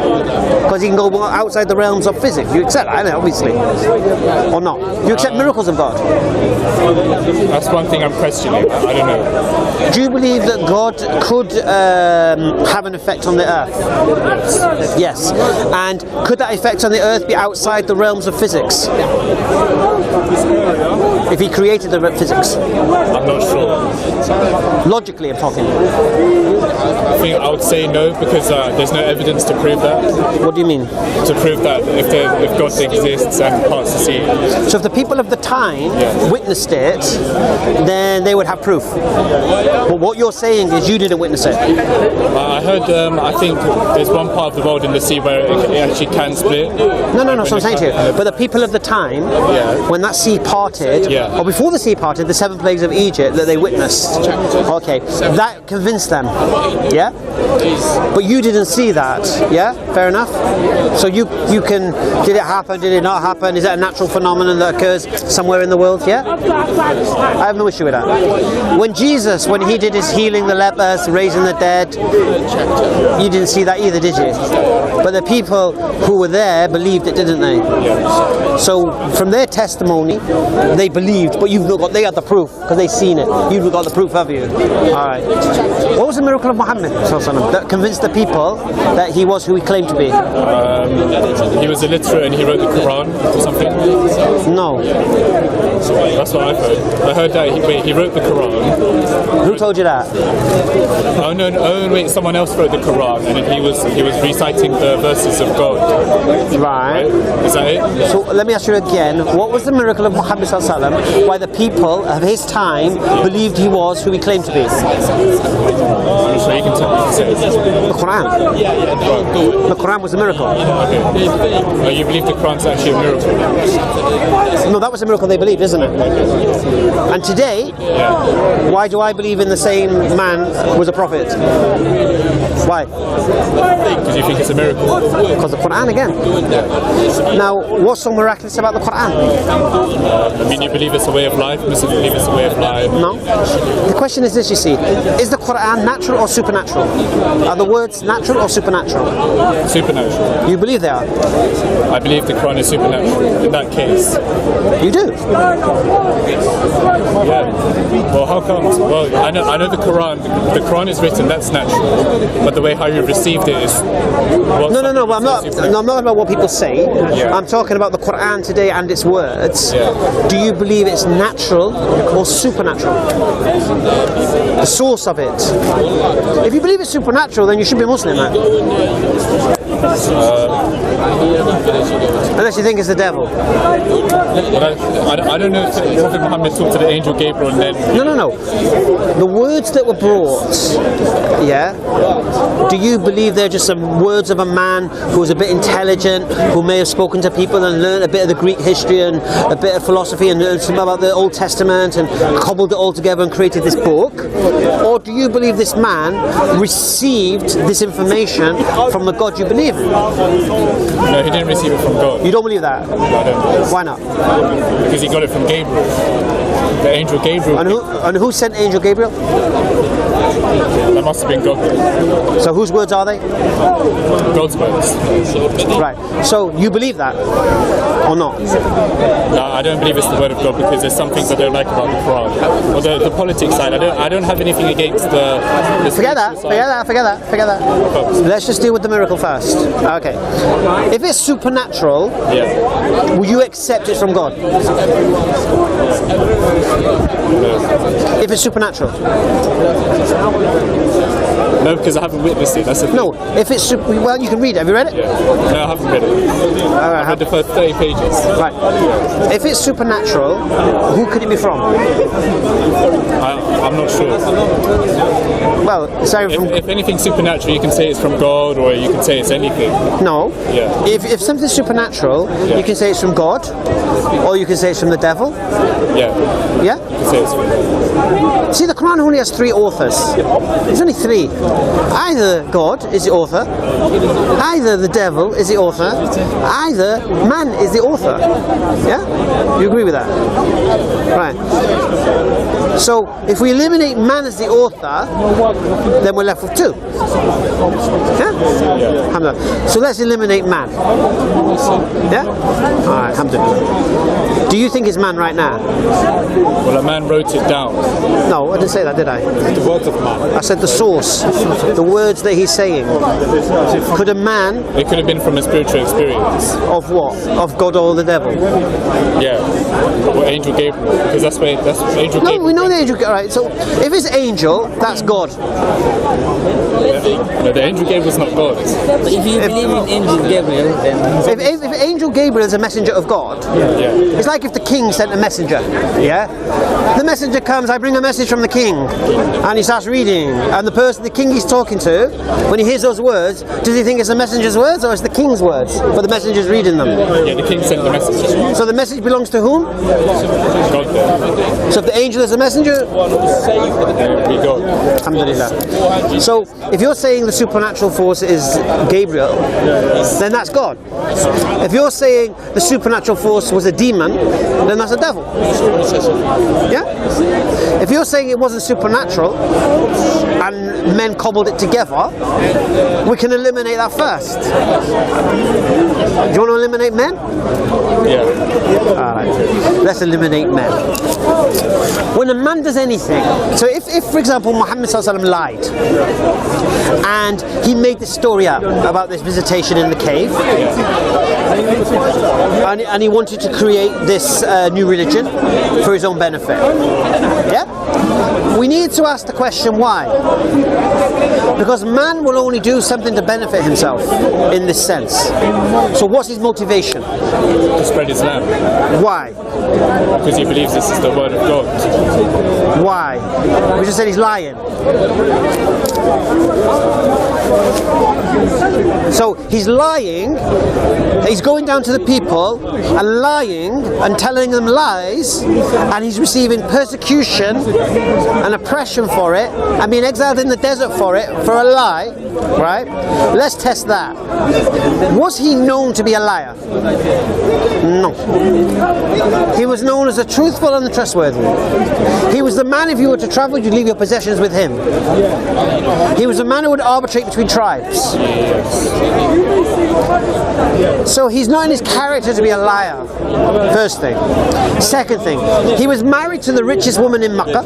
Because he can go outside the realms of physics. You accept that, obviously. Or not? You accept miracles of God? That's one thing I'm questioning. I don't know. Do you believe that God could have an effect on the earth? Yes. And could that effect on the earth be outside the realms of physics? If he created the physics? I'm not sure. Logically, I'm talking. I think I would say no, because there's no evidence to prove that. What do you mean? To prove that if God exists and parts the sea. So if the people of the time witnessed it, then they would have proof. But what you're saying is you didn't witness it. I heard, I think there's one part of the world in the sea where it actually can split. No, so I'm saying to you, but the people of the time, when that sea parted, or before the sea parted, the 7 plagues of Egypt that they witnessed, okay, that convinced them, yeah? But you didn't see that, yeah? Fair enough? So you can, did it happen, did it not happen? Is that a natural phenomenon that occurs somewhere in the world, yeah? I have no issue with that. When Jesus, when he did his healing the lepers, raising the dead, you didn't see that either, did you? But the people who were there believed it, didn't they? So from their testimony, they believed, but they got the proof, because they've seen it. You've got the proof, have you? Alright. What was the miracle of Muhammad that convinced the people that he was who he claimed to be? He was illiterate and he wrote the Quran or something? No. That's what I've heard. I heard that he wrote the Quran. Who told you that? Oh no, wait, someone else wrote the Quran and he was reciting the verses of God. Right. Is that it? So let me ask you again, what was the miracle of Muhammad why the people of his time believed he was who he claimed to be? I'm sure you can say it. The Quran. The Quran was a miracle. Okay. You believe the Quran's actually a miracle? No, that was a miracle they believed, isn't it? And today, why do I believe in the same man was a prophet? Why? Because you think it's a miracle? Because the Quran again. Now, what's so miraculous about the Quran? I mean, you believe it's a way of life? Muslims believe it's a way of life? No. The question is this, you see. Is the Quran natural or supernatural? Are the words natural or supernatural? Supernatural. You believe they are? I believe the Quran is supernatural in that case. You do? Yeah. Well, how comes? Well, I know the Quran. The Quran is written, that's natural. But the way how you received it is... No, I'm not about what people say. I'm talking about the Quran today and its words. Do you believe it's natural or supernatural? The source of it. If you believe it's supernatural, then you should be Muslim, man. Unless you think it's the devil. I don't know if Prophet Muhammad talked to the angel Gabriel and then... No. The words that were brought, do you believe they're just some words of a man who was a bit intelligent, who may have spoken to people and learned a bit of the Greek history and a bit of philosophy and learned some about the Old Testament and cobbled it all together and created this book? Or do you believe this man received this information from the God you believe in? No, he didn't receive it from God. You don't believe that? No, I don't. Why not? Because he got it from Gabriel. The angel Gabriel. And who sent angel Gabriel? That must have been God. So whose words are they? God's words. Right. So you believe that or not? No, I don't believe it's the word of God because there's some things I don't like about the Quran. Or the politics side. I don't have anything against the Forget that. Forget that. Let's just deal with the miracle first. Okay. If it's supernatural, will you accept it from God? If it's supernatural. No, because I haven't witnessed it. That's the thing. No, if it's well, you can read it. Have you read it? Yeah. No, I haven't read it. I've read the first 30 pages. Right. If it's supernatural, who could it be from? I'm not sure. Well, sorry. If anything's supernatural, you can say it's from God, or you can say it's anything. No. Yeah. If something's supernatural, you can say it's from God, or you can say it's from the devil. Yeah. Yeah. You can say it's from. See, the Quran only has 3 authors. There's only 3. Either God is the author, either the devil is the author, either man is the author. Yeah? You agree with that? Right. So, if we eliminate man as the author, then we're left with 2. Yeah? So let's eliminate man. Yeah? Alright, alhamdulillah. Do you think it's man right now? Well, a man wrote it down. No, I didn't say that, did I? The words of man. I said the source, the words that he's saying. Could a man... It could have been from a spiritual experience. Of what? Of God or the devil? Yeah. Or Angel Gabriel. Because that's Angel Gabriel. No, we know the angel... Alright, so if it's angel, that's God. No, the Angel Gabriel's not God. But if you believe in Angel Gabriel, then... If Angel Gabriel is a messenger of God, it's like if the king sent a messenger, the messenger comes, I bring a message from the king, and he starts reading, and the king he's talking to, when he hears those words, does he think it's the messenger's words, or it's the king's words, but the messenger's reading them? Yeah, the king sent the message. So the message belongs to whom? God there. So if the angel is a messenger, We go. alhamdulillah. So if you're saying the supernatural force is Gabriel, then that's God. If you're saying the supernatural force was a demon, then that's a devil. Yeah? If you're saying it wasn't supernatural and men cobbled it together, we can eliminate that first. Do you want to eliminate men? Yeah. Alright. Let's eliminate men. When a man does anything, so if for example Muhammad ﷺ lied and he made this story up about this visitation in the cave, and he wanted to create this new religion for his own benefit, we need to ask the question why. Because man will only do something to benefit himself in this sense. So what's his motivation? To spread Islam. Why? Because he believes this is the word of God. Why? We just said he's lying. So he's lying, he's going down to the people and lying and telling them lies, and he's receiving persecution and oppression for it, and being exiled in the desert for it, for a lie, right? Let's test that. Was he known to be a liar? No. He was known as a truthful and trustworthy. He was the man, if you were to travel, you'd leave your possessions with him. He was a man who would arbitrate between tribes. So he's not in his character to be a liar. First thing. Second thing, he was married to the richest woman in Makkah,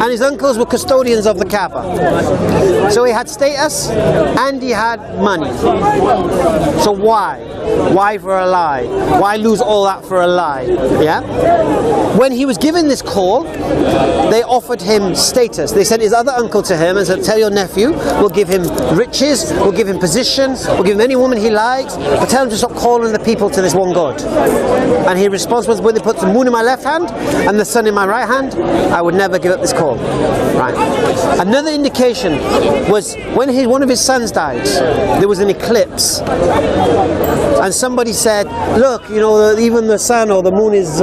and his uncles were custodians of the Kaaba. So he had status and he had money. So why? Why for a lie? Why lose all that for a lie? Yeah? When he was given this call, they offered him status. They sent his other uncle to him and said, tell your nephew, we'll give him riches, we'll give him position, we'll give him any woman he likes, but tell him to stop calling the people to this one God. And his response was, when they put the moon in my left hand and the sun in my right hand, I would never give up this call. Right. Another indication was when one of his sons died, there was an eclipse. and somebody said, look, even the sun or the moon is,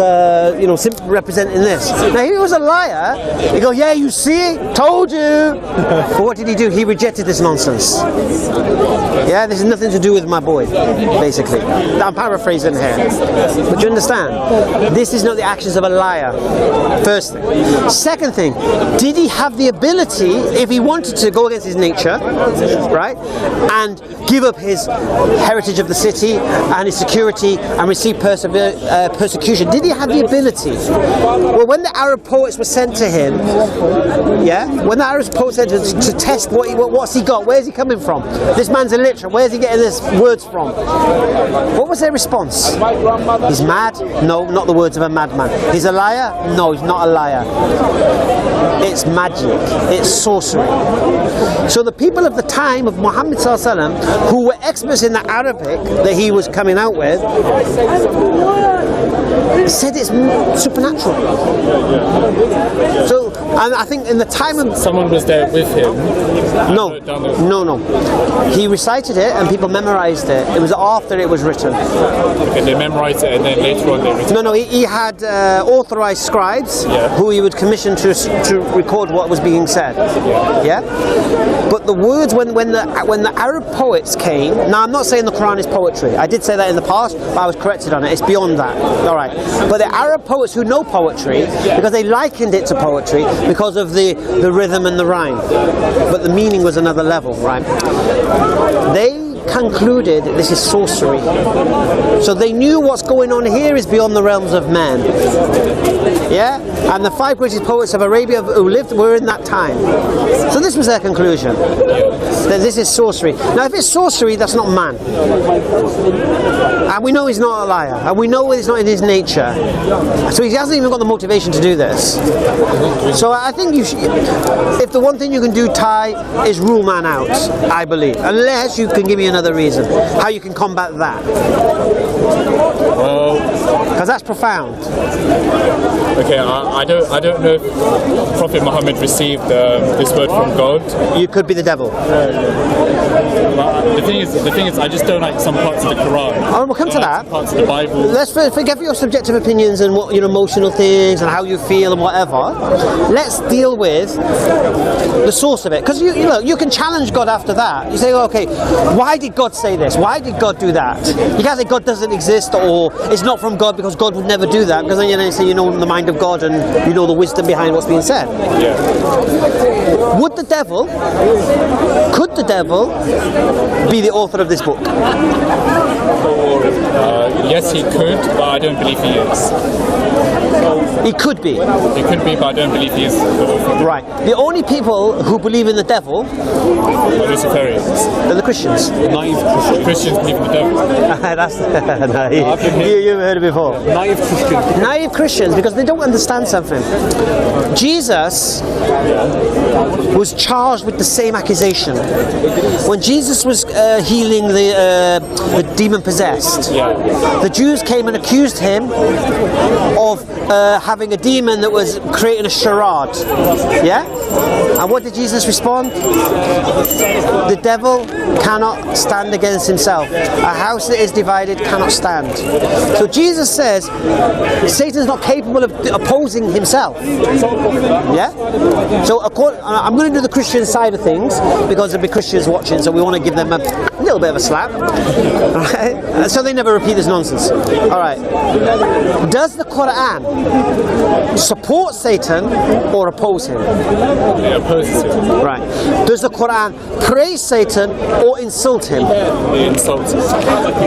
simply representing this. Now, he was a liar. He goes, yeah, you see, told you. But what did he do? He rejected this nonsense. Yeah, this has nothing to do with my boy, basically. I'm paraphrasing here. But you understand? This is not the actions of a liar. First thing. Second thing, did he have the ability, if he wanted to go against his nature, right, and give up his heritage of the city and his security and receive persecution? Did he have the ability? Well, when the Arab poets were sent to him, when the Arab poets sent him to test what's he got, where's he coming from? This man's illiterate, where's he getting his words from? What was their response? He's mad? No, not the words of a madman. He's a liar? No, he's not a liar. It's magic, it's sorcery. So the people of the time of Muhammad ﷺ, who were experts in the Arabic that he was coming out with, said it's supernatural. So, and I think in the time of... Someone was there with him? No. He recited it and people memorized it. It was after it was written. Okay, they memorized it and then later on they written it? No, he had authorized scribes who he would commission to record what was being said. Yeah? But the words, when the Arab poets came... Now, I'm not saying the Quran is poetry. I did say that in the past, but I was corrected on it. It's beyond that. All right. But the Arab poets who know poetry, because they likened it to poetry because of the rhythm and the rhyme. But the meaning was another level, right? They concluded this is sorcery. So they knew what's going on here is beyond the realms of man. Yeah? And the 5 greatest poets of Arabia who lived were in that time. So this was their conclusion. That this is sorcery. Now if it's sorcery, that's not man. And we know he's not a liar. And we know it's not in his nature. So he hasn't even got the motivation to do this. So I think you should, if the one thing you can do, Ty, is rule man out, I believe. Unless you can give me another reason how you can combat that. Because that's profound. Okay, I don't know if Prophet Muhammad received this word from God. You could be the devil. The thing is, I just don't like some parts of the Quran. Oh, we'll come to that. Parts of the Bible. Let's forget your subjective opinions and what emotional things and how you feel and whatever. Let's deal with the source of it. Because you can challenge God after that. You say, okay, why did God say this? Why did God do that? You can't say God doesn't exist or it's not from God because God would never do that. Because then you say you know the mind of God and you know the wisdom behind what's being said. Yeah. Could the devil be the author of this book? Yes, he could, but I don't believe he is. He could be. He could be, but I don't believe he is the author. Right. The only people who believe in the devil are Luciferians. They're the Christians. Naive Christians believe in the devil. That's you've heard it before. Naive Christians. Naive Christians, because they don't understand something. Jesus was charged with the same accusation. When Jesus was healing the demon-possessed, the Jews came and accused him of having a demon that was creating a charade. Yeah? And what did Jesus respond? The devil cannot stand against himself. A house that is divided cannot stand. So Jesus says Satan's not capable of opposing himself. Yeah? So I'm going to do the Christian side of things because there'll be Christians watching, so we want to give them a little bit of a slap. Right? So they never repeat this nonsense. Alright. Does the Quran support Satan or oppose him? It opposes him. Right. Does the Quran praise Satan or insult him? It insults him.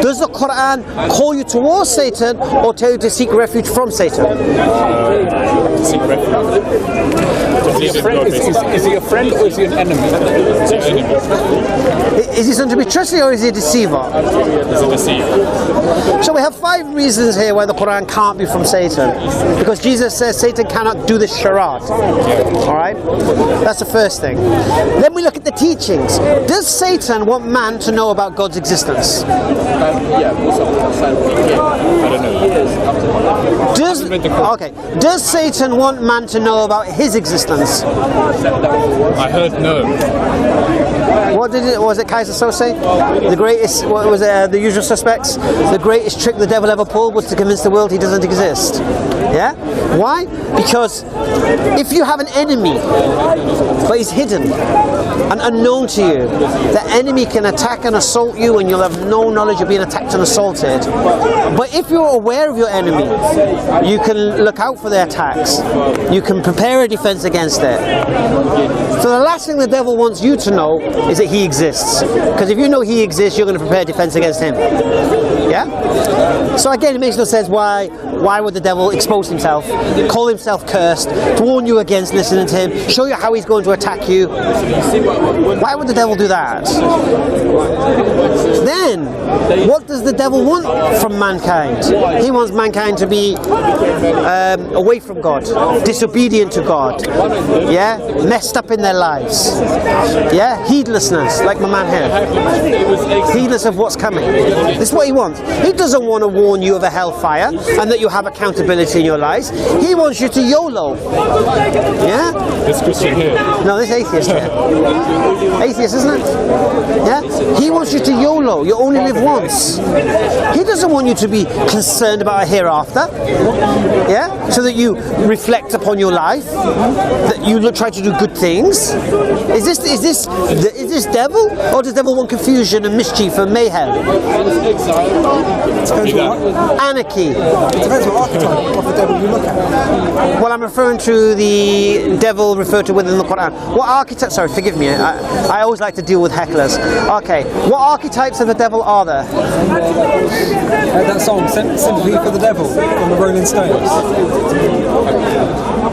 Does the Quran call you towards Satan or tell you to seek refuge from Satan? To seek refuge. Is he a friend or is he an enemy? He's an enemy. Is he something to be trusted or is he a deceiver? He's a deceiver. So we have 5 reasons here why the Quran can't be from Satan. Because Jesus says Satan cannot do this charade. Alright? That's the first thing. Then we look at the teachings, does Satan want man to know about God's existence? Does Satan want man to know about his existence? I heard no. What was it Kaiser so say? The greatest, what was it, the usual suspects? The greatest trick the devil ever pulled was to convince the world he doesn't exist. Yeah? Why? Because if you have an enemy, but he's hidden and unknown to you, the enemy can attack and assault you and you'll have no knowledge of being attacked and assaulted. But if you're aware of your enemy, you can look out for their attacks. You can prepare a defense against it. So the last thing the devil wants you to know is that he exists. Because if you know he exists, you're going to prepare a defense against him. Yeah? So again, it makes no sense why would the devil expose himself, call himself cursed, to warn you against listening to him, show you how he's going to attack you. Why would the devil do that? Then, what does the devil want from mankind? He wants mankind to be away from God, disobedient to God, yeah, messed up in their lives, yeah, heedlessness, like my man here, heedless of what's coming. This is what he wants. He doesn't want to warn you of a hellfire and that you have accountability in your lives. He wants you to YOLO. Yeah? This Christian here. No, this atheist here. Atheist, isn't it? Yeah? He wants you to YOLO. You only live once. He doesn't want you to be concerned about a hereafter. Yeah? So that you reflect upon your life, that you try to do good things. Is this devil, or does devil want confusion and mischief and mayhem? Anarchy. Depends what archetype of the devil you look at. Well, I'm referring to the devil referred to within the Quran. What archetype? Sorry, forgive me. I always like to deal with hecklers. Okay, what archetypes of the devil are there? That song, Sympathy for the Devil, from the Rolling Stones.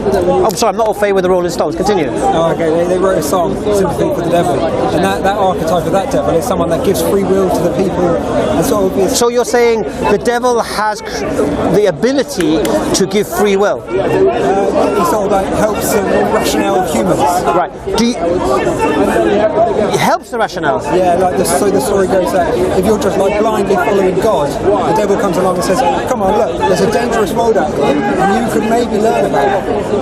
I'm sorry, I'm not au fait with the Rolling Stones. Continue. Oh, okay, they wrote a song, Sympathy for the Devil, and that archetype of that devil is someone that gives free will to the people. And so you're saying the devil has the ability to give free will? He sort of like helps the rationale of humans. Right. It helps the rationale? Yeah, like the story goes that if you're just like blindly following God, the devil comes along and says, come on, look, there's a dangerous world out there, and you could maybe learn about it.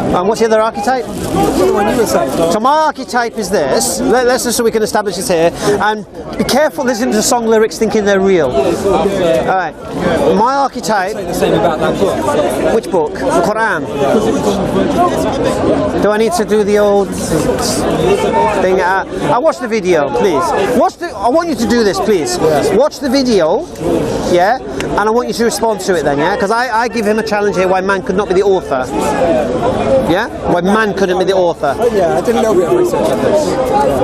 And what's the other archetype? The one you were saying. So my archetype is this. Let's just so we can establish this here. And be careful listening to song lyrics thinking they're real. Alright. My archetype... Say the same about that book. Which book? The Quran. Do I need to do the old thing? I watch the video, please. I want you to do this, please. Watch the video, yeah? And I want you to respond to it then, yeah? Because I give him a challenge here why man could not be the author. Yeah? Why man couldn't be the author. Yeah, I did a little bit of research on this.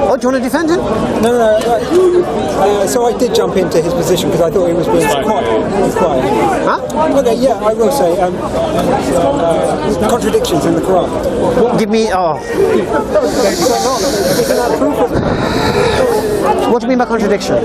Oh, do you want to defend him? No. So I did jump into his position because I thought he was being quiet. Huh? Okay, yeah, I will say contradictions in the Quran. Give me... Oh. What do you mean by contradiction?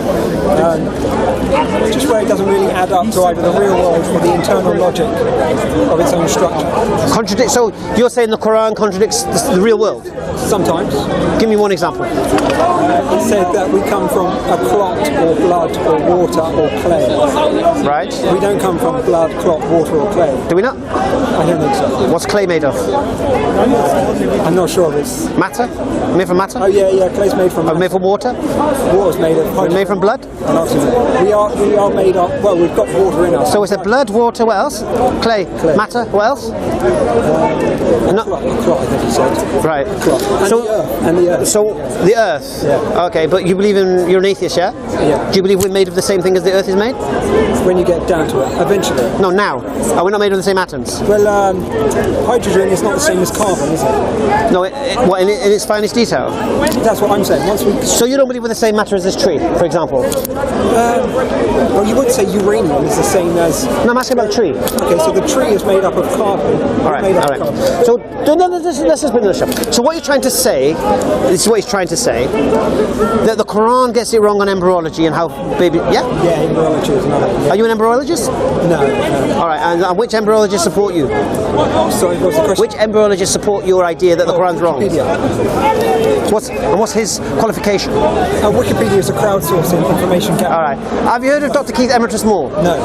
Just where it doesn't really add up to either the real world or the internal logic of its own structure. So you're saying the Quran contradicts the real world? Sometimes. Give me one example. It said that we come from a clot or blood or water or clay. Right. We don't come from blood, clot, water or clay. Do we not? I don't think so. What's clay made of? I'm not sure of this. Matter? Made from matter? Oh yeah, clay's made from matter. Made from water? Water's made of hydrogen. Made from blood? And oxygen. We are made of, well, we've got water in us. So is it blood, water, what else? Clay. Matter, what else? Clot, I think he said. Right. Clot. And the earth. So the earth? Yeah. Okay, but you believe you're an atheist, yeah? Yeah. Do you believe we're made of the same thing as the earth is made? When you get down to it, eventually. No, now. Are we not made of the same atoms? Well, hydrogen is not the same as carbon, is it? No, what, in its finest detail? That's what I'm saying. So you don't believe we're the same matter as this tree, for example? Well, you would say uranium is the same as... No, I'm asking about the tree. Okay, so the tree is made up of carbon. All right. So let's just bring this up. So what you're trying to say, this is what he's trying to say, that the Quran gets it wrong on embryology and how baby... Yeah? Yeah, embryology is not... Are you an embryologist? No. All right, and which embryologists support you? Sorry, what's the question? Which embryologists support your idea that the Quran's wrong? Wikipedia. What's his qualification? Wikipedia is a crowdsourcing information gathering. All right. Have you heard of Dr. Keith Emeritus Moore? No.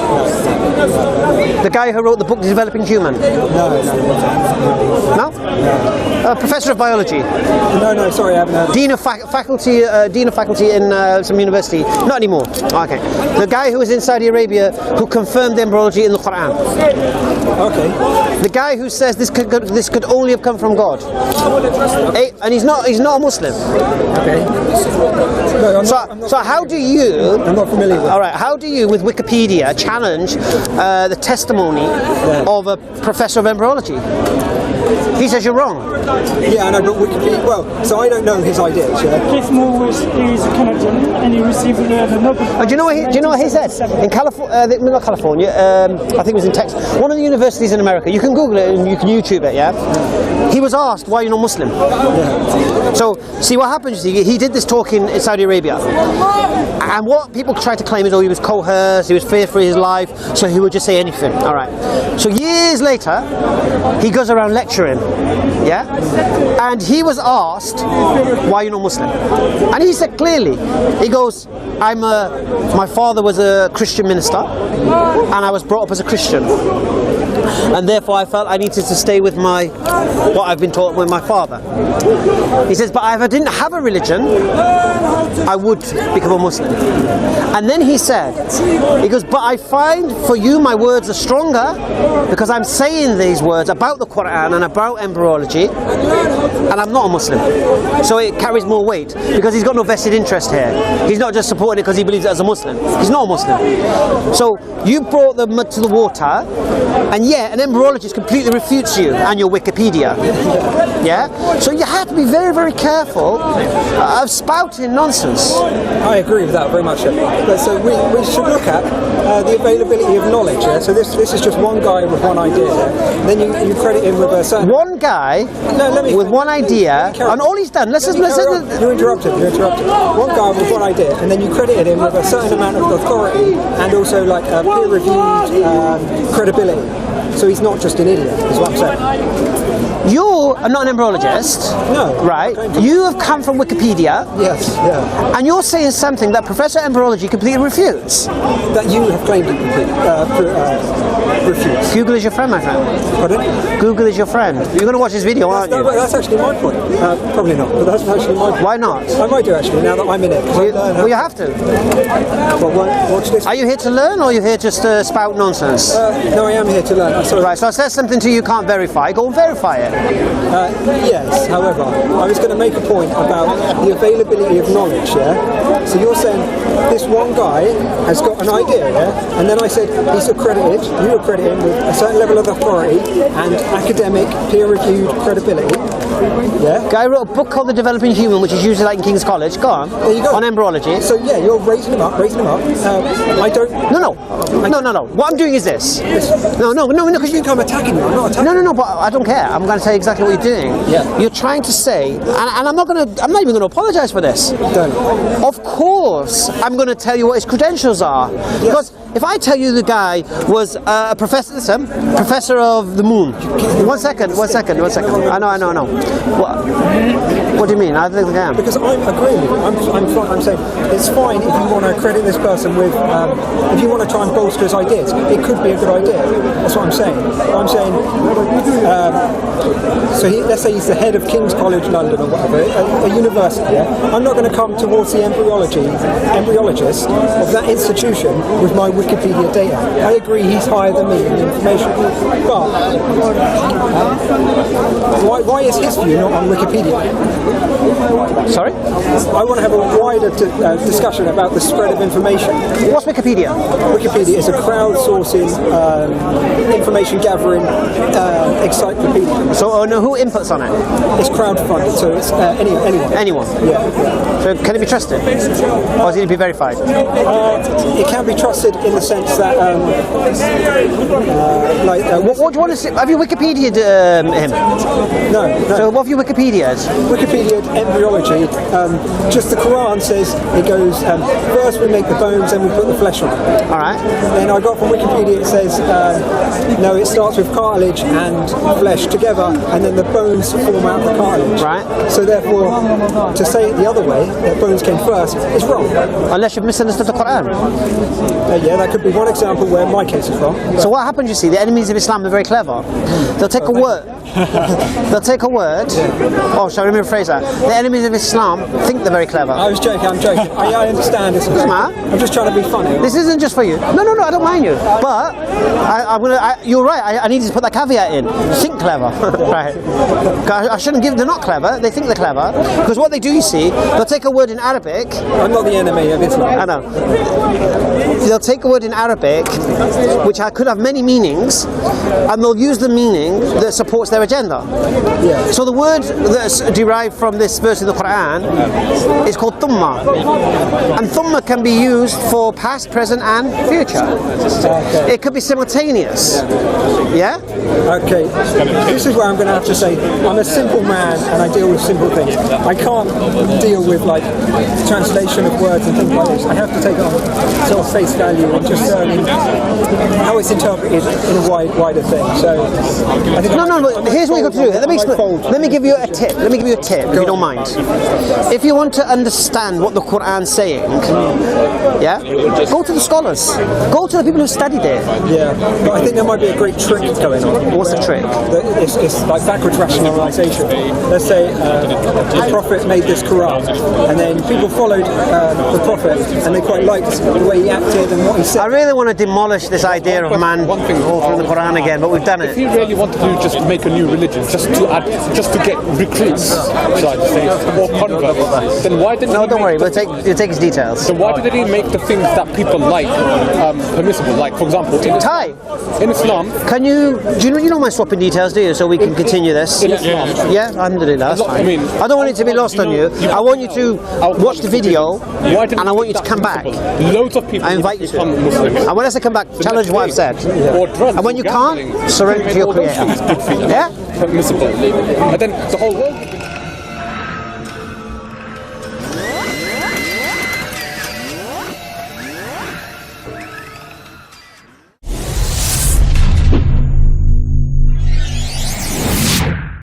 The guy who wrote the book Developing Human? No? Professor of biology? No, sorry, I haven't heard of Dean of faculty in some university? Not anymore. Okay. The guy who was in Saudi Arabia who confirmed embryology in the Quran? Okay. The guy who says this could only have come from God? And he's not a Muslim. Okay. No, So how do you... I'm not familiar with it. All right, how do you, with Wikipedia, challenge the testimony of a professor of embryology? He says you're wrong. Yeah, I know, but Wikipedia... Well, so I don't know his ideas, yeah? Keith Moore is Canadian and he received the Nobel. Do you know what he said? In California, not California, I think it was in Texas, one of the universities in America, you can Google it and you can YouTube it, yeah? He was asked, why are you not Muslim? Yeah. So, see what happens, he did this talk in Saudi Arabia. And what people try to claim is, he was coerced, he was feared for his life, so he would just say anything, all right. So years later, he goes around lecturing, yeah? And he was asked, why are you not Muslim? And he said clearly, he goes, my father was a Christian minister, and I was brought up as a Christian. And therefore I felt I needed to stay with what I've been taught with my father. He says, but if I didn't have a religion, I would become a Muslim. And then he said, he goes, but I find for you my words are stronger because I'm saying these words about the Quran and about embryology, and I'm not a Muslim. So it carries more weight because he's got no vested interest here. He's not just supporting it because he believes it as a Muslim. He's not a Muslim. So you brought the mud to the water, and yet an embryologist completely refutes you and your Wikipedia. Yeah? So you have to be very, very careful of spouting nonsense. I agree with that very much. But so we should look at the availability of knowledge. Yeah? So this is just one guy with one idea. Then you credit him with a certain... One guy with one idea, and all he's done... You interrupted. One guy with one idea, and then you credited him with a certain amount of authority and also like peer-reviewed credibility. So he's not just an idiot, is what I'm saying. You are not an embryologist, no, right? You have come from Wikipedia. Yes, yeah. And you're saying something that Professor Embryology completely refutes. That you have claimed to refute. Google is your friend, my friend. Pardon? Google is your friend. You're going to watch this video, aren't you? That's actually my point. Probably not, but that's actually my point. Why not? I might do actually, now that I'm in it. Well, you have to. Watch this. Are you here to learn, or are you here just to spout nonsense? No, I am here to learn. Right, so I said something to you can't verify. Go and verify it. Yes, however, I was going to make a point about the availability of knowledge, yeah? So you're saying this one guy has got an idea, yeah? And then I said he's accredited, you accredit him with a certain level of authority and academic, peer-reviewed credibility, yeah? Guy wrote a book called The Developing Human, which is usually like in King's College. Go on. There you go. On embryology. So yeah, you're raising him up. I don't... No. What I'm doing is this. No, because you think I'm attacking you. I'm not attacking you. No, but I don't care. I'm going to tell you exactly what you're doing. Yeah. You're trying to say, and I'm not even going to apologise for this. Don't. Of course, I'm going to tell you what his credentials are. Yes. Because if I tell you the guy was a professor of the moon. One second. I know. What do you mean? I think I am. Because I'm agreeing with you. I'm saying it's fine if you want to credit this person with, if you want to try and bolster his ideas, it could be a good idea. That's what I'm saying. I'm saying, let's say he's the head of King's College London or whatever, a university, yeah? I'm not going to come towards the embryologist of that institution with my Wikipedia data. I agree he's higher than me in information. But why is his view not on Wikipedia? Sorry? I want to have a wider discussion about the spread of information. What's Wikipedia? Wikipedia is a crowdsourcing, information gathering encyclopedia. So who inputs on it? It's crowdfunded, so it's anyone. Anyone? Yeah. So can it be trusted? Or does it need to be verified? It can be trusted in the sense that, What do you want to say? Have you Wikipedia'd him? No. So what have you Wikipedia'd? Wikipedia embryology, just the Quran says it goes, first we make the bones, then we put the flesh on it. All right. Then I got from Wikipedia, it says, no, it starts with cartilage and flesh together, and then the bones form out of the cartilage. Right. So therefore, to say it the other way, that bones came first, is wrong. Unless you've misunderstood the Quran. Yeah, that could be one example where my case is wrong. So what happens, you see, the enemies of Islam are very clever. They'll take a word. They'll take a word. Oh, sorry, let me rephrase that. The enemies of Islam think they're very clever. I was joking, I'm joking. I understand this. I'm just trying to be funny. This isn't just for you. No, I don't mind you. But you're right. I needed to put that caveat in. Think clever, right? I shouldn't give. They're not clever. They think they're clever because what they do, you see, they'll take a word in Arabic. I'm not the enemy of Islam. I know. They'll take a word in Arabic, which could have many meanings, and they'll use the meaning that supports their agenda. Yeah. So the word that's derived from this verse in the Quran is called thumma, and thumma can be used for past, present, and future. Okay. It could be simultaneous. Yeah? Okay. This is where I'm going to have to say I'm a simple man and I deal with simple things. I can't deal with like translation of words and things like this. I have to take it on sort of face value and just how it's interpreted in a wider thing. So I think no. Here's what you got to do. Let me give you a tip. Let me give you a tip, if you don't mind. If you want to understand what the Quran's saying, yeah, go to the scholars. Go to the people who studied it. Yeah, but I think there might be a great trick going on. What's the trick? It's like backwards rationalisation. Let's say the Prophet made this Quran, and then people followed the Prophet, and they quite liked the way he acted and what he said. I really want to demolish this idea of man altering the Quran again, but we've done it. If you really want to just make a new religion, just to get recruits, shall I say, or converts, then why didn't? No, don't worry. We'll take his details. So why didn't he make the things that people like permissible? Like, for example, in Islam. Do you know my swapping details, do you? So we can continue this. Yeah, alhamdulillah. That's fine. I don't want it to be lost on you. I want you to watch the video, and I want you to come back. Loads of people. I invite you to. Muslims. And when I say come back, challenge what I've said. And when you can't, surrender to your creator. Yeah? Permissible. And then the whole world